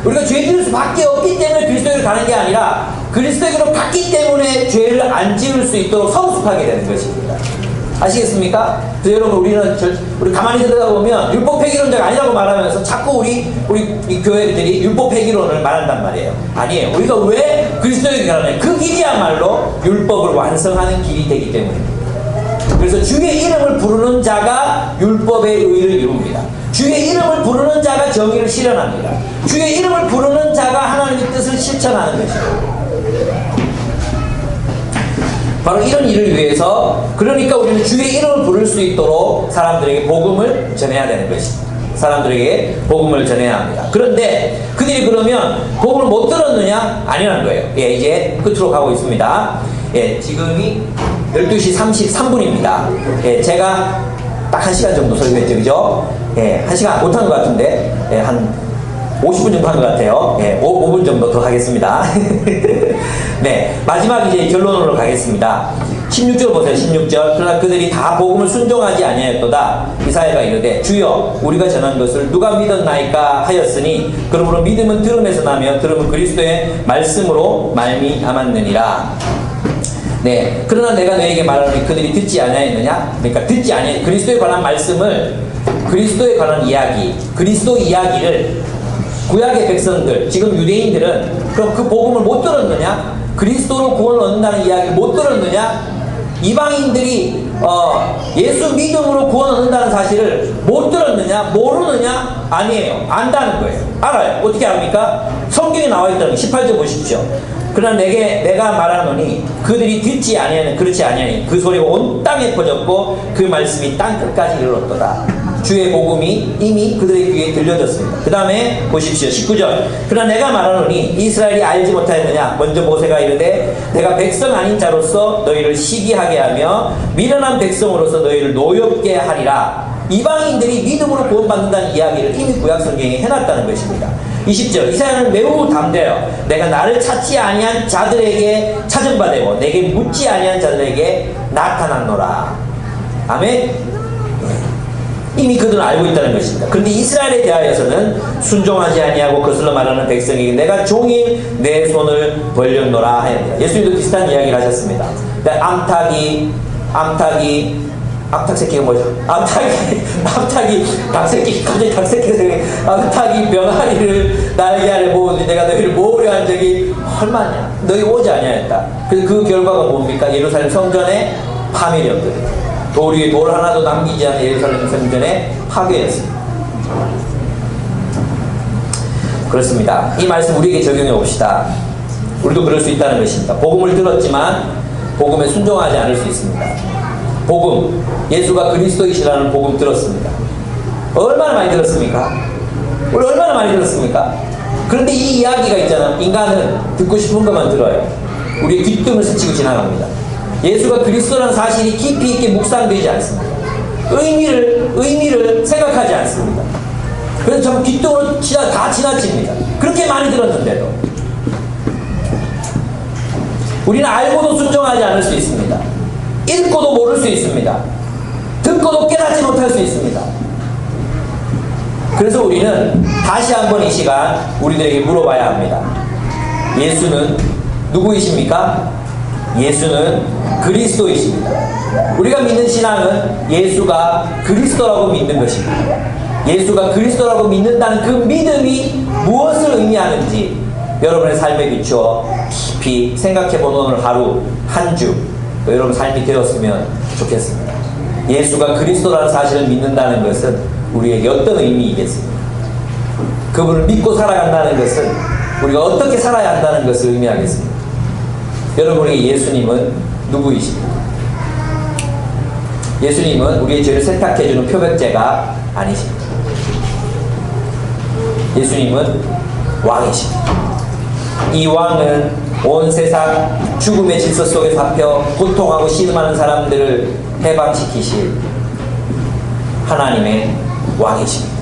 우리가 죄 지을 수밖에 없기 때문에 그리스도로 가는 게 아니라, 그리스도로 갔기 때문에 죄를 안 지을 수 있도록 성숙하게 되는 것입니다. 아시겠습니까? 그래서 여러분, 우리 가만히 들여다보면 율법 폐기론자가 아니라고 말하면서 자꾸 우리 교회들이 율법 폐기론을 말한단 말이에요. 아니에요. 우리가 왜 그리스도에게 가느냐, 그 길이야말로 율법을 완성하는 길이 되기 때문입니다. 그래서 주의 이름을 부르는 자가 율법의 의를 이룹니다. 주의 이름을 부르는 자가 정의를 실현합니다. 주의 이름을 부르는 자가 하나님의 뜻을 실천하는 것입니다. 바로 이런 일을 위해서, 그러니까 우리는 주의 이름을 부를 수 있도록 사람들에게 복음을 전해야 되는 것입니다. 사람들에게 복음을 전해야 합니다. 그런데 그들이 그러면 복음을 못 들었느냐? 아니라는 거예요. 예, 이제 끝으로 가고 있습니다. 예, 지금이 12시 33분입니다. 예, 제가 딱 1시간 정도 설교했죠, 그죠? 예, 1시간 못한 것 같은데, 예, 한 50분 정도 한 것 같아요. 예, 5분 정도 더 하겠습니다. 네, 마지막 이제 결론으로 가겠습니다. 16절 보세요. 16절. 그러나 그들이 다 복음을 순종하지 아니하였도다. 이사야가 이르되 주여 우리가 전한 것을 누가 믿었나이까 하였으니 그러므로 믿음은 들음에서 나며 들음은 그리스도의 말씀으로 말미암았느니라. 네, 그러나 내가 너에게 말하노니 그들이 듣지 아니하였느냐? 그러니까 듣지 아니하였, 그리스도에 관한 말씀을, 그리스도에 관한 이야기, 그리스도 이야기를 구약의 백성들, 지금 유대인들은 그럼 그 복음을 못 들었느냐? 그리스도로 구원을 얻는다는 이야기를 못 들었느냐? 이방인들이 예수 믿음으로 구원 얻는다는 사실을 못 들었느냐? 모르느냐? 아니에요. 안다는 거예요. 알아요. 어떻게 압니까? 성경에 나와 있다는 18절 보십시오. 그러나 내가 말하노니 그들이 듣지 아니하는, 그렇지 아니하니 그 소리가 온 땅에 퍼졌고 그 말씀이 땅끝까지 이르렀도다. 주의 복음이 이미 그들의 귀에 들려졌습니다. 그 다음에 보십시오. 19절. 그러나 내가 말하노니 이스라엘이 알지 못하였느냐? 먼저 모세가 이르되 내가 백성 아닌 자로서 너희를 시기하게 하며 미련한 백성으로서 너희를 노엽게 하리라. 이방인들이 믿음으로 구원받는다는 이야기를 이미 구약 성경에 해놨다는 것입니다. 20절. 이사야는 매우 담대하여 내가 나를 찾지 아니한 자들에게 찾음바 되고 내게 묻지 아니한 자들에게 나타났노라. 아멘. 이미 그들은 알고 있다는 것입니다. 그런데 이스라엘에 대하여서는 순종하지 아니하고 거슬러 말하는 백성에게 내가 종일 내 손을 벌렸노라 하였다. 예수님도 비슷한 이야기를 하셨습니다. 암탉새끼가 뭐죠? 암탉이 닭새끼, 갑자기 닭새끼가 생각해. 암탉이 병아리를 날개 아래 모으니 내가 너희를 모으려 한 적이 얼마냐? 너희 오지 아니하였다. 그래서 그 결과가 뭡니까? 예루살렘 성전의 파멸이었거든요. 돌 위에 돌 하나도 남기지 않은 예루살렘 성전의 파괴였습니다. 그렇습니다. 이 말씀 우리에게 적용해 봅시다. 우리도 그럴 수 있다는 것입니다. 복음을 들었지만 복음에 순종하지 않을 수 있습니다. 복음, 예수가 그리스도이시라는 복음 들었습니다. 얼마나 많이 들었습니까? 우리 얼마나 많이 들었습니까? 그런데 이 이야기가 있잖아. 인간은 듣고 싶은 것만 들어요. 우리의 귓등을 스치고 지나갑니다. 예수가 그리스도라는 사실이 깊이 있게 묵상되지 않습니다. 의미를 생각하지 않습니다. 그래서 참 뒷동으로 다 지나칩니다. 그렇게 많이 들었는데도 우리는 알고도 순종하지 않을 수 있습니다. 읽고도 모를 수 있습니다. 듣고도 깨닫지 못할 수 있습니다. 그래서 우리는 다시 한번 이 시간 우리들에게 물어봐야 합니다. 예수는 누구이십니까? 예수는 그리스도이십니다. 우리가 믿는 신앙은 예수가 그리스도라고 믿는 것입니다. 예수가 그리스도라고 믿는다는 그 믿음이 무엇을 의미하는지 여러분의 삶에 비추어 깊이 생각해본 오늘 하루 한 주 여러분 삶이 되었으면 좋겠습니다. 예수가 그리스도라는 사실을 믿는다는 것은 우리에게 어떤 의미이겠습니까? 그분을 믿고 살아간다는 것은 우리가 어떻게 살아야 한다는 것을 의미하겠습니다. 여러분에게 예수님은 누구이십니까? 예수님은 우리의 죄를 세탁해주는 표백제가 아니십니다. 예수님은 왕이십니다. 이 왕은 온 세상 죽음의 질서 속에 잡혀 고통하고 신음하는 사람들을 해방시키실 하나님의 왕이십니다.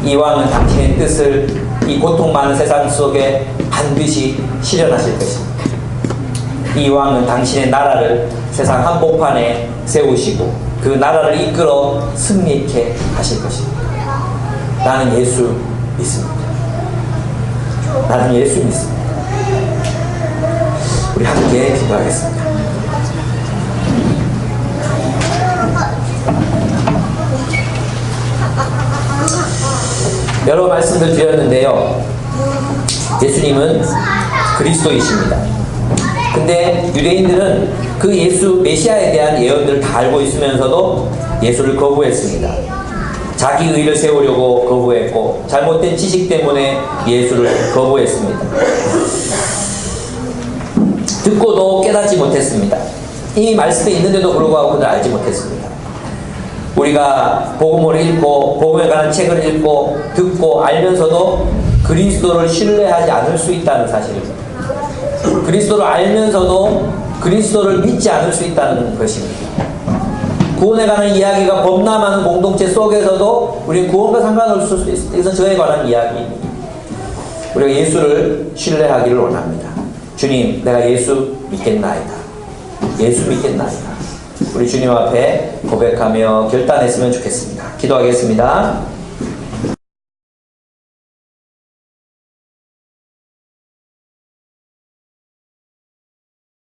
이 왕은 당신의 뜻을 이 고통 많은 세상 속에 반드시 실현하실 것입니다. 이 왕은 당신의 나라를 세상 한복판에 세우시고 그 나라를 이끌어 승리케 하실 것입니다. 나는 예수 믿습니다. 나는 예수 믿습니다. 우리 함께 기도하겠습니다. 여러 말씀들 드렸는데요. 예수님은 그리스도이십니다. 근데 유대인들은 그 예수 메시아에 대한 예언들을 다 알고 있으면서도 예수를 거부했습니다. 자기 의를 세우려고 거부했고 잘못된 지식 때문에 예수를 거부했습니다. 듣고도 깨닫지 못했습니다. 이미 말씀에 있는데도 불구하고 그들 알지 못했습니다. 우리가 복음을 읽고 복음에 관한 책을 읽고 듣고 알면서도 그리스도를 신뢰하지 않을 수 있다는 사실입니다. 그리스도를 알면서도 그리스도를 믿지 않을 수 있다는 것입니다. 구원에 관한 이야기가 범람하는 공동체 속에서도 우리는 구원과 상관없을 수 있습니다. 이것은 저에 관한 이야기입니다. 우리가 예수를 신뢰하기를 원합니다. 주님, 내가 예수 믿겠나이다. 예수 믿겠나이다. 우리 주님 앞에 고백하며 결단했으면 좋겠습니다. 기도하겠습니다.